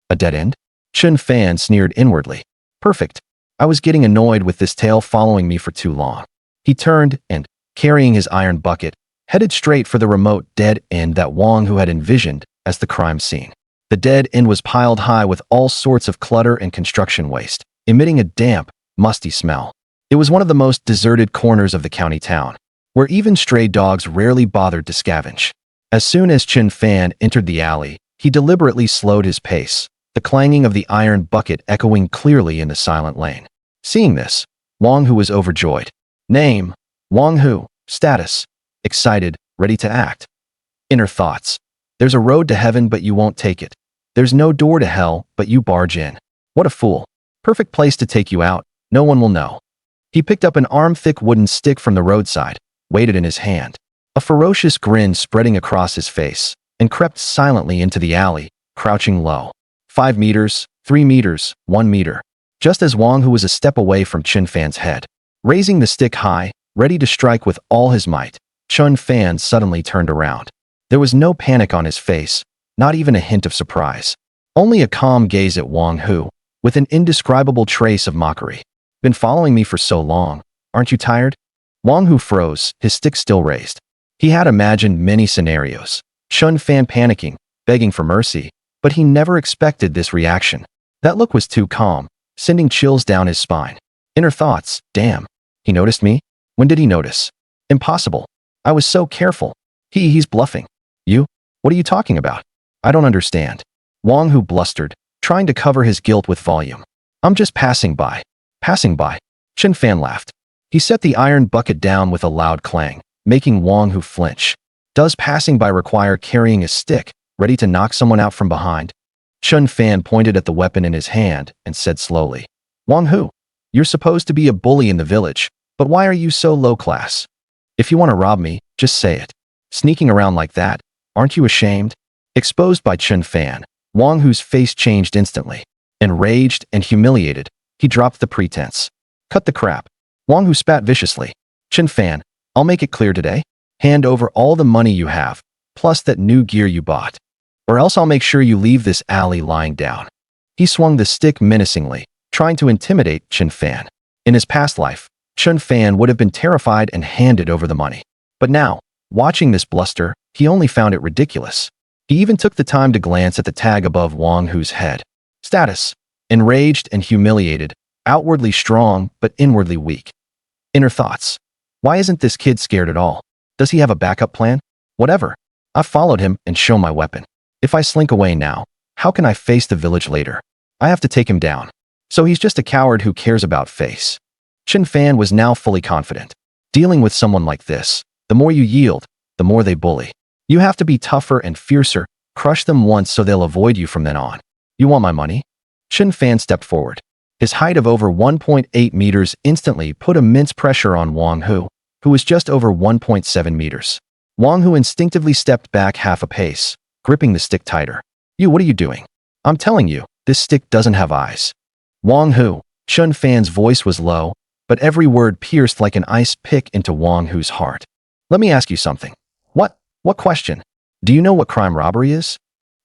A dead end? Qin Fan sneered inwardly. Perfect. I was getting annoyed with this tail following me for too long. He turned and, carrying his iron bucket, headed straight for the remote dead end that Wang Hu had envisioned as the crime scene. The dead end was piled high with all sorts of clutter and construction waste, emitting a damp, musty smell. It was one of the most deserted corners of the county town, where even stray dogs rarely bothered to scavenge. As soon as Qin Fan entered the alley, he deliberately slowed his pace, the clanging of the iron bucket echoing clearly in the silent lane. Seeing this, Wang Hu was overjoyed. Name: Wang Hu. Status: excited, ready to act. Inner thoughts: there's a road to heaven but you won't take it. There's no door to hell but you barge in. What a fool. Perfect place to take you out, no one will know. He picked up an arm-thick wooden stick from the roadside, weighed it in his hand, a ferocious grin spreading across his face, and crept silently into the alley, crouching low. 5 meters, 3 meters, 1 meter. Just as Wang Hu was a step away from Qin Fan's head, raising the stick high, ready to strike with all his might, Qin Fan suddenly turned around. There was no panic on his face, not even a hint of surprise. Only a calm gaze at Wang Hu, with an indescribable trace of mockery. Been following me for so long, aren't you tired? Wang Hu froze, his stick still raised. He had imagined many scenarios. Qin Fan panicking, begging for mercy, but he never expected this reaction. That look was too calm, sending chills down his spine. Inner thoughts: damn. He noticed me? When did he notice? Impossible. I was so careful. He's bluffing. You? What are you talking about? I don't understand. Wang Hu blustered, trying to cover his guilt with volume. I'm just passing by. Passing by. Qin Fan laughed. He set the iron bucket down with a loud clang, making Wang Hu flinch. Does passing by require carrying a stick, ready to knock someone out from behind? Qin Fan pointed at the weapon in his hand and said slowly, Wang Hu, you're supposed to be a bully in the village, but why are you so low class? If you want to rob me, just say it. Sneaking around like that, aren't you ashamed? Exposed by Qin Fan, Wang Hu's face changed instantly. Enraged and humiliated, he dropped the pretense. Cut the crap. Wang Hu spat viciously. Qin Fan, I'll make it clear today. Hand over all the money you have, plus that new gear you bought. Or else I'll make sure you leave this alley lying down. He swung the stick menacingly, trying to intimidate Qin Fan. In his past life, Qin Fan would have been terrified and handed over the money. But now, watching this bluster, he only found it ridiculous. He even took the time to glance at the tag above Wang Hu's head. Status: enraged and humiliated, outwardly strong but inwardly weak. Inner thoughts: why isn't this kid scared at all? Does he have a backup plan? Whatever. I've followed him and shown my weapon. If I slink away now, how can I face the village later? I have to take him down. So he's just a coward who cares about face. Qin Fan was now fully confident. Dealing with someone like this, the more you yield, the more they bully. You have to be tougher and fiercer, crush them once so they'll avoid you from then on. You want my money? Chen Fan stepped forward. His height of over 1.8 meters instantly put immense pressure on Wang Hu, who was just over 1.7 meters. Wang Hu instinctively stepped back half a pace, gripping the stick tighter. What are you doing? I'm telling you, this stick doesn't have eyes. Wang Hu. Chen Fan's voice was low, but every word pierced like an ice pick into Wang Hu's heart. Let me ask you something. What question? Do you know what crime robbery is?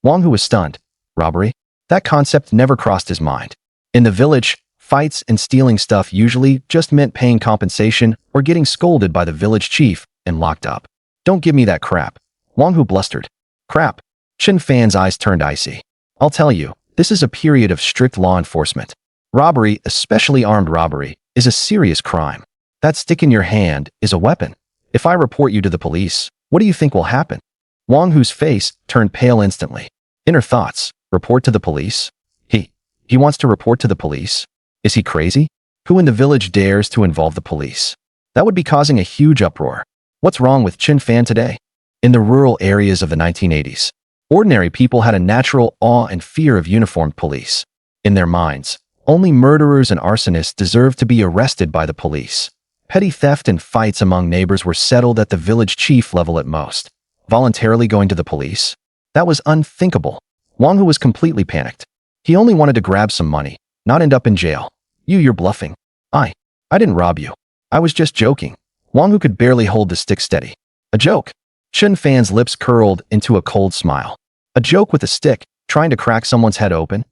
Wang Hu was stunned. Robbery? That concept never crossed his mind. In the village, fights and stealing stuff usually just meant paying compensation or getting scolded by the village chief and locked up. Don't give me that crap. Wang Hu blustered. Crap. Chen Fan's eyes turned icy. I'll tell you, this is a period of strict law enforcement. Robbery, especially armed robbery, is a serious crime. That stick in your hand is a weapon. If I report you to the police, what do you think will happen? Wang Hu's face turned pale instantly. Inner thoughts. Report to the police? He wants to report to the police? Is he crazy? Who in the village dares to involve the police? That would be causing a huge uproar. What's wrong with Chen Fan today? In the rural areas of the 1980s, ordinary people had a natural awe and fear of uniformed police. In their minds, only murderers and arsonists deserved to be arrested by the police. Petty theft and fights among neighbors were settled at the village chief level at most. Voluntarily going to the police? That was unthinkable. Wang Hu was completely panicked. He only wanted to grab some money, not end up in jail. You're bluffing. I didn't rob you. I was just joking. Wang Hu could barely hold the stick steady. A joke? Chen Fan's lips curled into a cold smile. A joke with a stick, trying to crack someone's head open?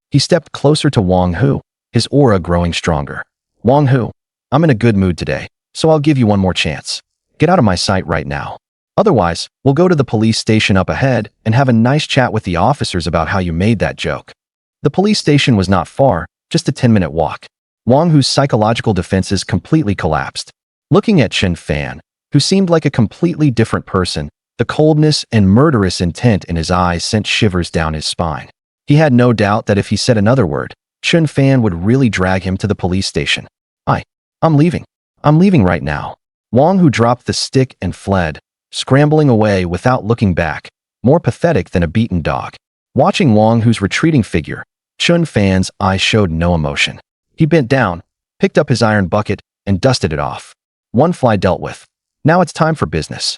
He stepped closer to Wang Hu, his aura growing stronger. Wang Hu, I'm in a good mood today, so I'll give you one more chance. Get out of my sight right now. Otherwise, we'll go to the police station up ahead and have a nice chat with the officers about how you made that joke. The police station was not far, just a 10-minute walk. Wang Hu's psychological defenses completely collapsed. Looking at Chen Fan, who seemed like a completely different person, the coldness and murderous intent in his eyes sent shivers down his spine. He had no doubt that if he said another word, Chen Fan would really drag him to the police station. I'm leaving. I'm leaving right now. Wang Hu dropped the stick and fled, scrambling away without looking back, more pathetic than a beaten dog. Watching Wang Hu's retreating figure, Chen Fan's eyes showed no emotion. He bent down, picked up his iron bucket, and dusted it off. One fly dealt with. Now it's time for business.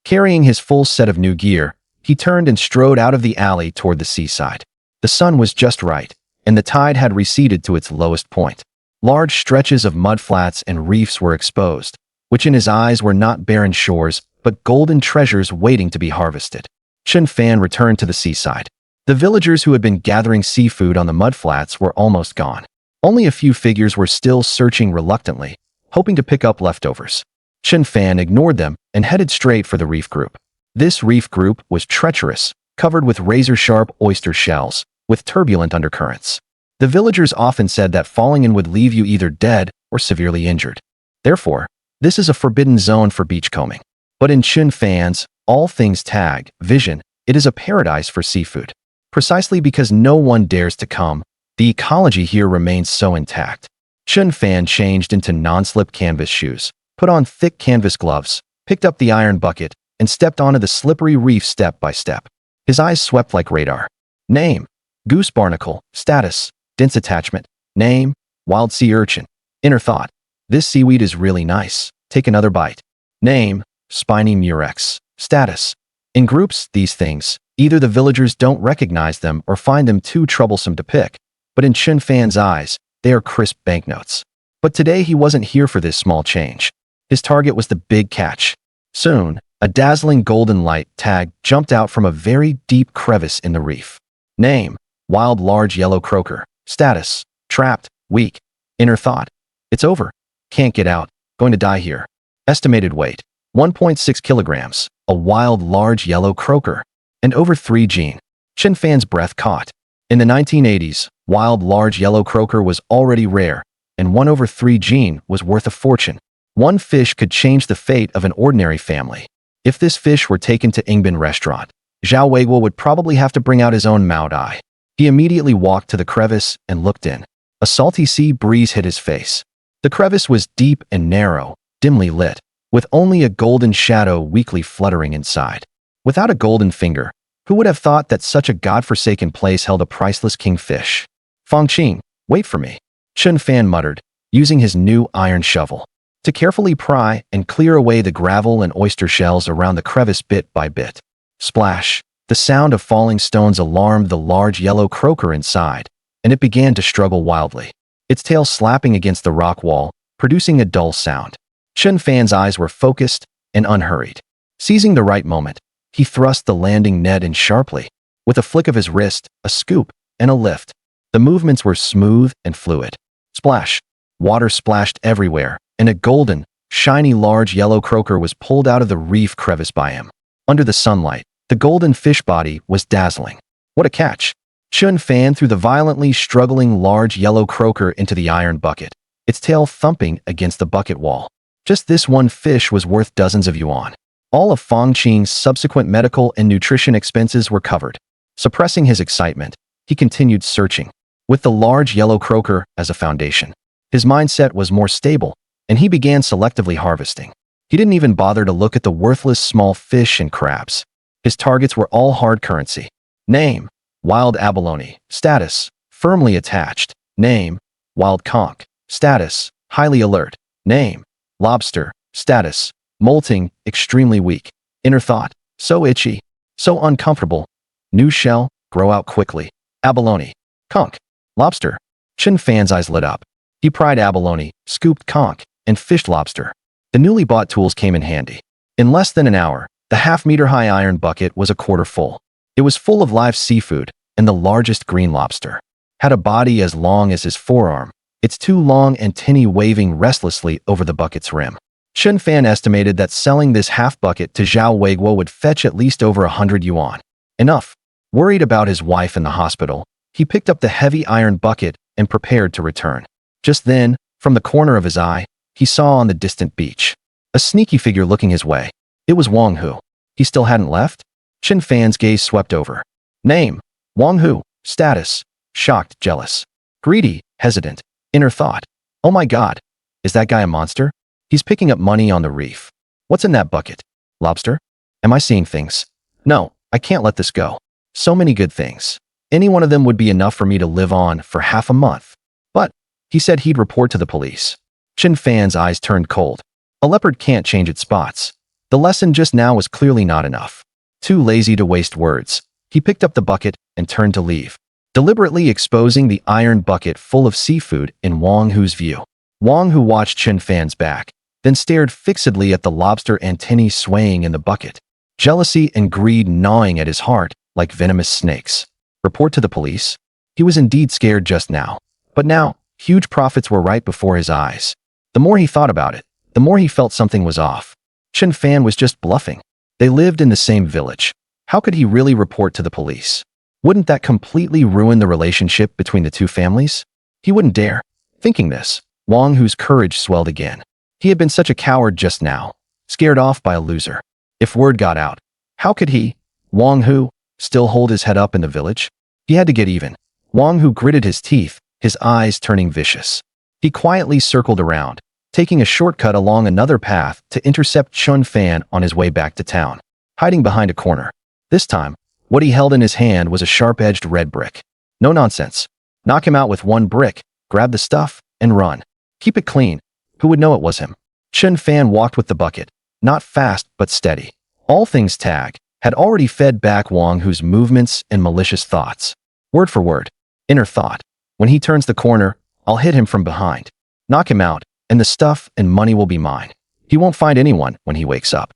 Carrying his full set of new gear, he turned and strode out of the alley toward the seaside. The sun was just right, and the tide had receded to its lowest point. Large stretches of mudflats and reefs were exposed, which in his eyes were not barren shores, but golden treasures waiting to be harvested. Chen Fan returned to the seaside. The villagers who had been gathering seafood on the mudflats were almost gone. Only a few figures were still searching reluctantly, hoping to pick up leftovers. Chen Fan ignored them and headed straight for the reef group. This reef group was treacherous, covered with razor-sharp oyster shells, with turbulent undercurrents. The villagers often said that falling in would leave you either dead or severely injured. Therefore, this is a forbidden zone for beachcombing. But in Chen Fan's all things tag vision, it is a paradise for seafood. Precisely because no one dares to come, the ecology here remains so intact. Chen Fan changed into non-slip canvas shoes, put on thick canvas gloves, picked up the iron bucket, and stepped onto the slippery reef step by step. His eyes swept like radar. Name: goose barnacle. Status: dense attachment. Name: wild sea urchin. Inner thought: this seaweed is really nice. Take another bite. Name: spiny murex. Status: in groups, these things, either the villagers don't recognize them or find them too troublesome to pick, but in Chen Fan's eyes, they are crisp banknotes. But today he wasn't here for this small change. His target was the big catch. Soon, a dazzling golden light tag jumped out from a very deep crevice in the reef. Name: wild large yellow croaker. Status: trapped, weak. Inner thought: it's over. Can't get out. Going to die here. Estimated weight: 1.6 kilograms. A wild large yellow croaker. And over 3 gene. Chen Fan's breath caught. In the 1980s, wild large yellow croaker was already rare, and 1 over 3 gene was worth a fortune. One fish could change the fate of an ordinary family. If this fish were taken to Ingbin restaurant, Zhao Weiguo would probably have to bring out his own Mao Dai. He immediately walked to the crevice and looked in. A salty sea breeze hit his face. The crevice was deep and narrow, dimly lit, with only a golden shadow weakly fluttering inside. Without a golden finger, Who would have thought that such a godforsaken place held a priceless kingfish? Fangqing, wait for me, Chun Fan muttered, using his new iron shovel to carefully pry and clear away the gravel and oyster shells around the crevice bit by bit. Splash! The sound of falling stones alarmed the large yellow croaker inside, and it began to struggle wildly, its tail slapping against the rock wall, producing a dull sound. Chun Fan's eyes were focused and unhurried. Seizing the right moment, he thrust the landing net in sharply. With a flick of his wrist, a scoop, and a lift, the movements were smooth and fluid. Splash! Water splashed everywhere, and a golden, shiny large yellow croaker was pulled out of the reef crevice by him. Under the sunlight, the golden fish body was dazzling. What a catch! Chun Fan threw the violently struggling large yellow croaker into the iron bucket, its tail thumping against the bucket wall. Just this one fish was worth dozens of yuan. All of Fangqing's subsequent medical and nutrition expenses were covered. Suppressing his excitement, he continued searching, with the large yellow croaker as a foundation. His mindset was more stable, and he began selectively harvesting. He didn't even bother to look at the worthless small fish and crabs. His targets were all hard currency. Name: wild abalone. Status: firmly attached. Name: wild conch. Status: highly alert. Name: lobster. Status: molting, extremely weak. Inner thought: so itchy, so uncomfortable. New shell, grow out quickly. Abalone. Conch. Lobster. Chun Fan's eyes lit up. He pried abalone, scooped conch, and fished lobster. The newly bought tools came in handy. In less than an hour, the half-meter-high iron bucket was a quarter full. It was full of live seafood, and the largest green lobster had a body as long as his forearm, its two long antennae waving restlessly over the bucket's rim. Chun Fan estimated that selling this half-bucket to Zhao Weiguo would fetch at least over 100 yuan. Enough. Worried about his wife in the hospital, he picked up the heavy iron bucket and prepared to return. Just then, from the corner of his eye, he saw on the distant beach a sneaky figure looking his way. It was Wang Hu. He still hadn't left? Chun Fan's gaze swept over. Name: Wang Hu. Status: shocked, jealous. Greedy, hesitant. Inner thought: oh my god, is that guy a monster? He's picking up money on the reef. What's in that bucket? Lobster? Am I seeing things? No, I can't let this go. So many good things. Any one of them would be enough for me to live on for half a month. But he said he'd report to the police. Chun Fan's eyes turned cold. A leopard can't change its spots. The lesson just now was clearly not enough. Too lazy to waste words, he picked up the bucket and turned to leave, deliberately exposing the iron bucket full of seafood in Wang Hu's view. Wang Hu watched Chun Fan's back, then stared fixedly at the lobster antennae swaying in the bucket, jealousy and greed gnawing at his heart like venomous snakes. Report to the police? He was indeed scared just now. But now, huge profits were right before his eyes. The more he thought about it, the more he felt something was off. Chun Fan was just bluffing. They lived in the same village. How could he really report to the police? Wouldn't that completely ruin the relationship between the two families? He wouldn't dare. Thinking this, Wang Hu's courage swelled again. He had been such a coward just now, scared off by a loser. If word got out, how could he, Wang Hu, still hold his head up in the village? He had to get even. Wang Hu gritted his teeth, his eyes turning vicious. He quietly circled around, taking a shortcut along another path to intercept Chun Fan on his way back to town, hiding behind a corner. This time, what he held in his hand was a sharp-edged red brick. No nonsense. Knock him out with one brick, grab the stuff, and run. Keep it clean. Who would know it was him? Chun Fan walked with the bucket, not fast but steady. All things tag had already fed back Wang Hu's movements and malicious thoughts. Word for word. Inner thought: when he turns the corner, I'll hit him from behind. Knock him out, and the stuff and money will be mine. He won't find anyone when he wakes up.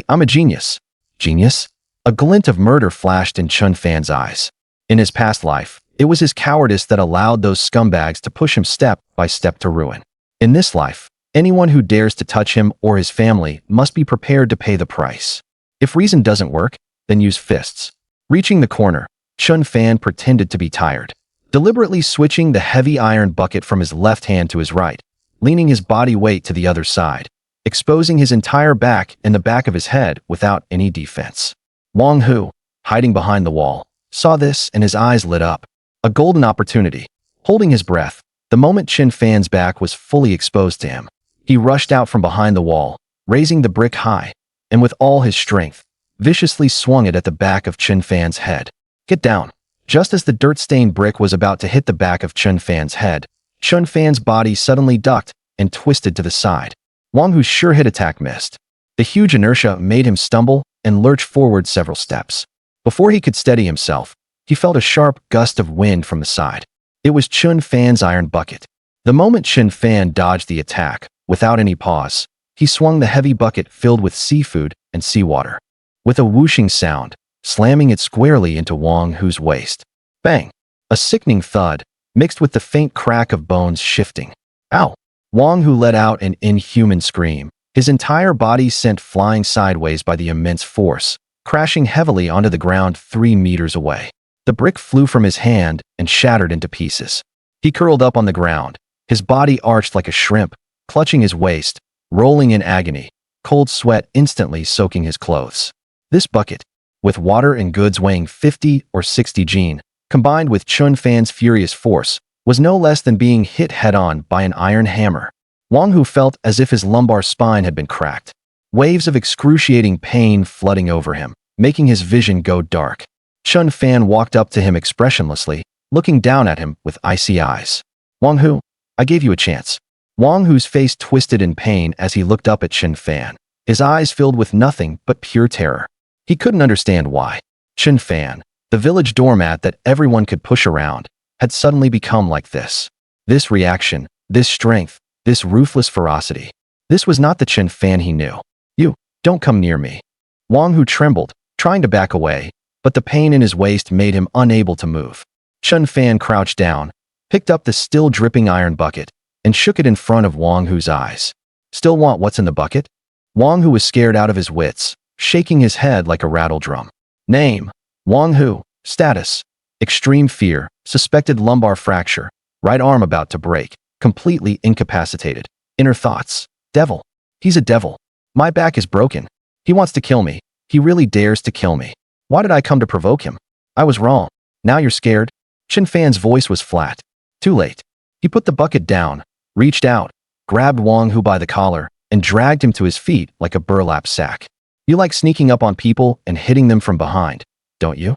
I'm a genius. Genius? A glint of murder flashed in Chun Fan's eyes. In his past life, it was his cowardice that allowed those scumbags to push him step by step to ruin. In this life, anyone who dares to touch him or his family must be prepared to pay the price. If reason doesn't work, then use fists. Reaching the corner, Chun Fan pretended to be tired, deliberately switching the heavy iron bucket from his left hand to his right, leaning his body weight to the other side, exposing his entire back and the back of his head without any defense. Wang Hu, hiding behind the wall, saw this and his eyes lit up. A golden opportunity. Holding his breath, the moment Chun Fan's back was fully exposed to him, he rushed out from behind the wall, raising the brick high, and with all his strength, viciously swung it at the back of Chen Fan's head. Get down. Just as the dirt-stained brick was about to hit the back of Chen Fan's head, Chen Fan's body suddenly ducked and twisted to the side. Wang Hu's sure hit attack missed. The huge inertia made him stumble and lurch forward several steps. Before he could steady himself, he felt a sharp gust of wind from the side. It was Chen Fan's iron bucket. The moment Chen Fan dodged the attack, without any pause, he swung the heavy bucket filled with seafood and seawater. With a whooshing sound, slamming it squarely into Wang Hu's waist. Bang! A sickening thud, mixed with the faint crack of bones shifting. Ow! Wang Hu let out an inhuman scream, his entire body sent flying sideways by the immense force, crashing heavily onto the ground 3 meters away. The brick flew from his hand and shattered into pieces. He curled up on the ground, his body arched like a shrimp, clutching his waist, rolling in agony, cold sweat instantly soaking his clothes. This bucket, with water and goods weighing 50 or 60 jin, combined with Chen Fan's furious force, was no less than being hit head-on by an iron hammer. Wang Hu felt as if his lumbar spine had been cracked. Waves of excruciating pain flooding over him, making his vision go dark. Chen Fan walked up to him expressionlessly, looking down at him with icy eyes. Wang Hu, I gave you a chance. Wang Hu's face twisted in pain as he looked up at Chen Fan, his eyes filled with nothing but pure terror. He couldn't understand why. Chen Fan, the village doormat that everyone could push around, had suddenly become like this. This reaction, this strength, this ruthless ferocity. This was not the Chen Fan he knew. You, don't come near me. Wang Hu trembled, trying to back away, but the pain in his waist made him unable to move. Chen Fan crouched down, picked up the still dripping iron bucket, and shook it in front of Wang Hu's eyes. Still want what's in the bucket? Wang Hu was scared out of his wits, shaking his head like a rattle drum. Name: Wang Hu. Status: extreme fear, suspected lumbar fracture, right arm about to break, completely incapacitated. Inner thoughts: devil. He's a devil. My back is broken. He wants to kill me. He really dares to kill me. Why did I come to provoke him? I was wrong. Now you're scared? Chen Fan's voice was flat. Too late. He put the bucket down, reached out, grabbed Wang Hu by the collar, and dragged him to his feet like a burlap sack. You like sneaking up on people and hitting them from behind, don't you?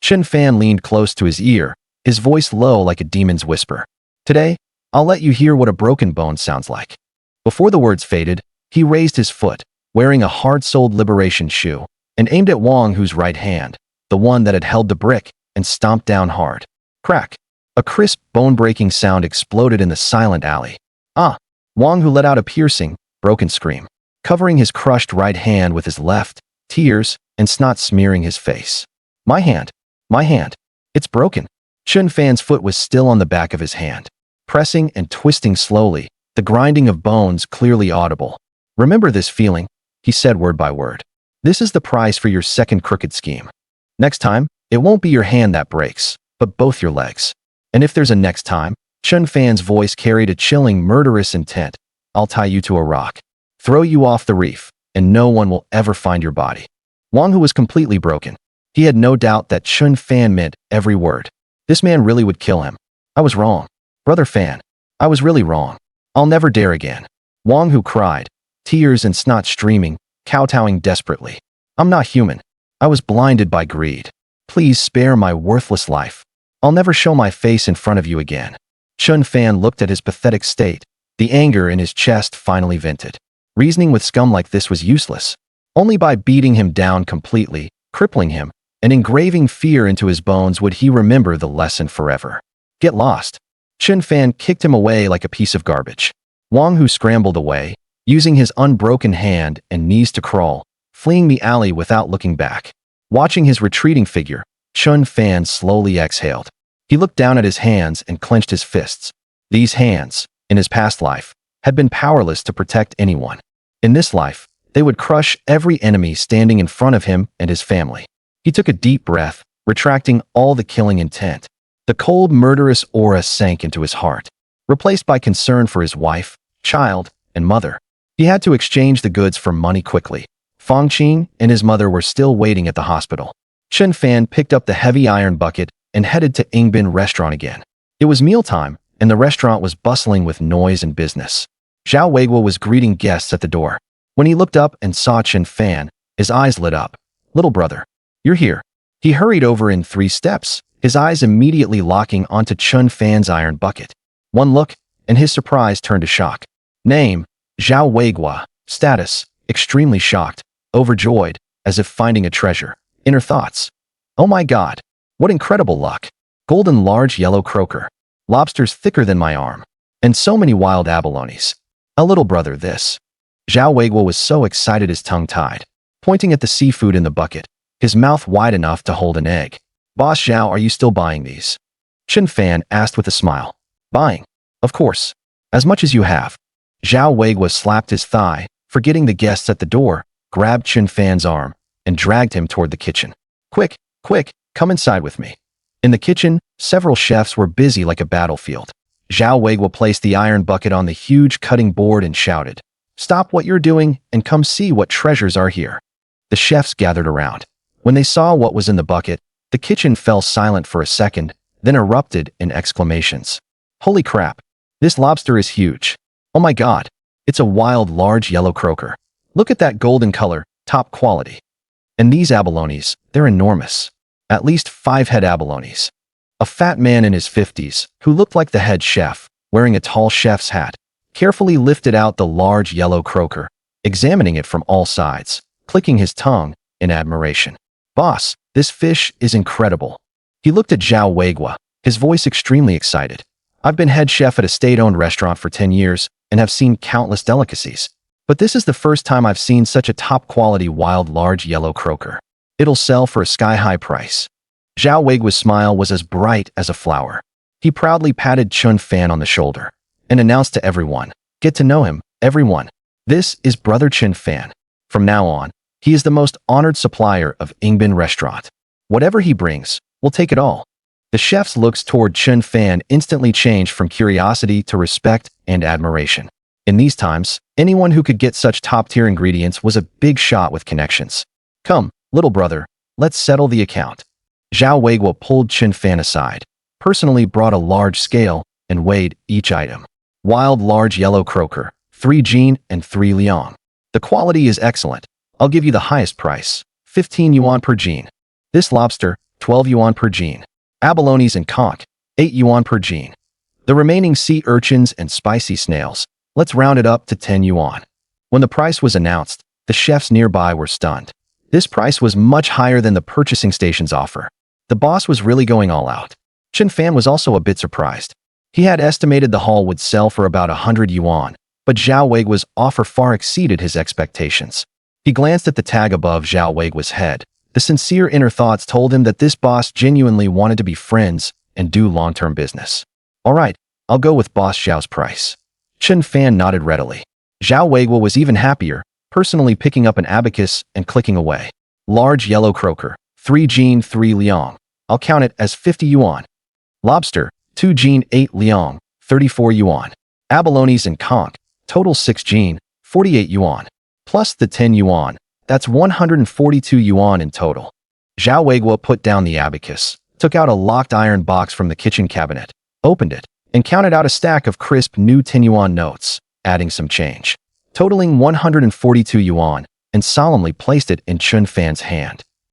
Chen Fan leaned close to his ear, his voice low like a demon's whisper. Today, I'll let you hear what a broken bone sounds like. Before the words faded, he raised his foot, wearing a hard-soled liberation shoe, and aimed at Wang Hu's right hand, the one that had held the brick, and stomped down hard. Crack! A crisp, bone-breaking sound exploded in the silent alley. Ah! Wang Hu let out a piercing, broken scream, covering his crushed right hand with his left, tears and snot smearing his face. My hand! My hand! It's broken! Chen Fan's foot was still on the back of his hand, pressing and twisting slowly, the grinding of bones clearly audible. Remember this feeling, he said word by word. This is the price for your second crooked scheme. Next time, it won't be your hand that breaks, but both your legs. And if there's a next time, Chen Fan's voice carried a chilling, murderous intent. I'll tie you to a rock, throw you off the reef, and no one will ever find your body. Wang Hu was completely broken. He had no doubt that Chen Fan meant every word. This man really would kill him. I was wrong. Brother Fan, I was really wrong. I'll never dare again. Wang Hu cried, tears and snot streaming, kowtowing desperately. I'm not human. I was blinded by greed. Please spare my worthless life. I'll never show my face in front of you again. Chen Fan looked at his pathetic state. The anger in his chest finally vented. Reasoning with scum like this was useless. Only by beating him down completely, crippling him, and engraving fear into his bones would he remember the lesson forever. Get lost. Chen Fan kicked him away like a piece of garbage. Wang Hu scrambled away, using his unbroken hand and knees to crawl, fleeing the alley without looking back. Watching his retreating figure, Chen Fan slowly exhaled. He looked down at his hands and clenched his fists. These hands, in his past life, had been powerless to protect anyone. In this life, they would crush every enemy standing in front of him and his family. He took a deep breath, retracting all the killing intent. The cold, murderous aura sank into his heart, replaced by concern for his wife, child, and mother. He had to exchange the goods for money quickly. Fang Qing and his mother were still waiting at the hospital. Chen Fan picked up the heavy iron bucket and headed to Yingbin restaurant again. It was mealtime, and the restaurant was bustling with noise and business. Zhao Weiguo was greeting guests at the door. When he looked up and saw Chen Fan, his eyes lit up. Little brother, you're here. He hurried over in 3 steps, his eyes immediately locking onto Chun Fan's iron bucket. One look, and his surprise turned to shock. Name, Zhao Weiguo. Status, extremely shocked, overjoyed, as if finding a treasure. Inner thoughts. Oh my god, what incredible luck. Golden large yellow croaker. Lobsters thicker than my arm. And so many wild abalones. A little brother this. Zhao Weiguo was so excited his tongue tied, pointing at the seafood in the bucket, his mouth wide enough to hold an egg. Boss Zhao, are you still buying these? Chun Fan asked with a smile. Buying? Of course. As much as you have. Zhao Weiguo slapped his thigh, forgetting the guests at the door, grabbed Chun Fan's arm, and dragged him toward the kitchen. Quick, quick, come inside with me. In the kitchen, several chefs were busy like a battlefield. Zhao Weiguo placed the iron bucket on the huge cutting board and shouted, "Stop what you're doing and come see what treasures are here." The chefs gathered around. When they saw what was in the bucket, the kitchen fell silent for a second, then erupted in exclamations. Holy crap! This lobster is huge. Oh my god! It's a wild, large yellow croaker. Look at that golden color, top quality. And these abalones, they're enormous. At least 5 head abalones. A fat man in his 50s, who looked like the head chef, wearing a tall chef's hat, carefully lifted out the large yellow croaker, examining it from all sides, clicking his tongue in admiration. Boss, this fish is incredible. He looked at Zhao Weiguo, his voice extremely excited. I've been head chef at a state-owned restaurant for 10 years and have seen countless delicacies. But this is the first time I've seen such a top-quality wild large yellow croaker. It'll sell for a sky-high price. Zhao Weiguo's smile was as bright as a flower. He proudly patted Chun Fan on the shoulder and announced to everyone, "Get to know him, everyone. This is Brother Chun Fan. From now on, he is the most honored supplier of Ingbin Restaurant. Whatever he brings, we'll take it all." The chef's looks toward Chun Fan instantly changed from curiosity to respect and admiration. In these times, anyone who could get such top-tier ingredients was a big shot with connections. "Come, little brother, let's settle the account." Zhao Weiguo pulled Chun Fan aside, personally brought a large scale, and weighed each item. Wild large yellow croaker, 3 Jin and 3 Liang. The quality is excellent. I'll give you the highest price, 15 yuan per Jin. This lobster, 12 yuan per Jin. Abalones and conch, 8 yuan per Jin. The remaining sea urchins and spicy snails, let's round it up to 10 yuan. When the price was announced, the chefs nearby were stunned. This price was much higher than the purchasing station's offer. The boss was really going all out. Chun Fan was also a bit surprised. He had estimated the haul would sell for about 100 yuan, but Zhao Weiguo's offer far exceeded his expectations. He glanced at the tag above Zhao Weiguo's head. The sincere inner thoughts told him that this boss genuinely wanted to be friends and do long-term business. All right, I'll go with Boss Zhao's price. Chun Fan nodded readily. Zhao Weiguo was even happier, personally picking up an abacus and clicking away. Large yellow croaker, 3 Jin 3 Liang. I'll count it as 50 yuan. Lobster, 2 Jin 8 Liang, 34 yuan. Abalones and conch, total 6 Jin, 48 yuan. Plus the 10 yuan, that's 142 yuan in total. Zhao Weiguo put down the abacus, took out a locked iron box from the kitchen cabinet, opened it, and counted out a stack of crisp new 10 yuan notes, adding some change, totaling 142 yuan, and solemnly placed it in Chun Fan's hand.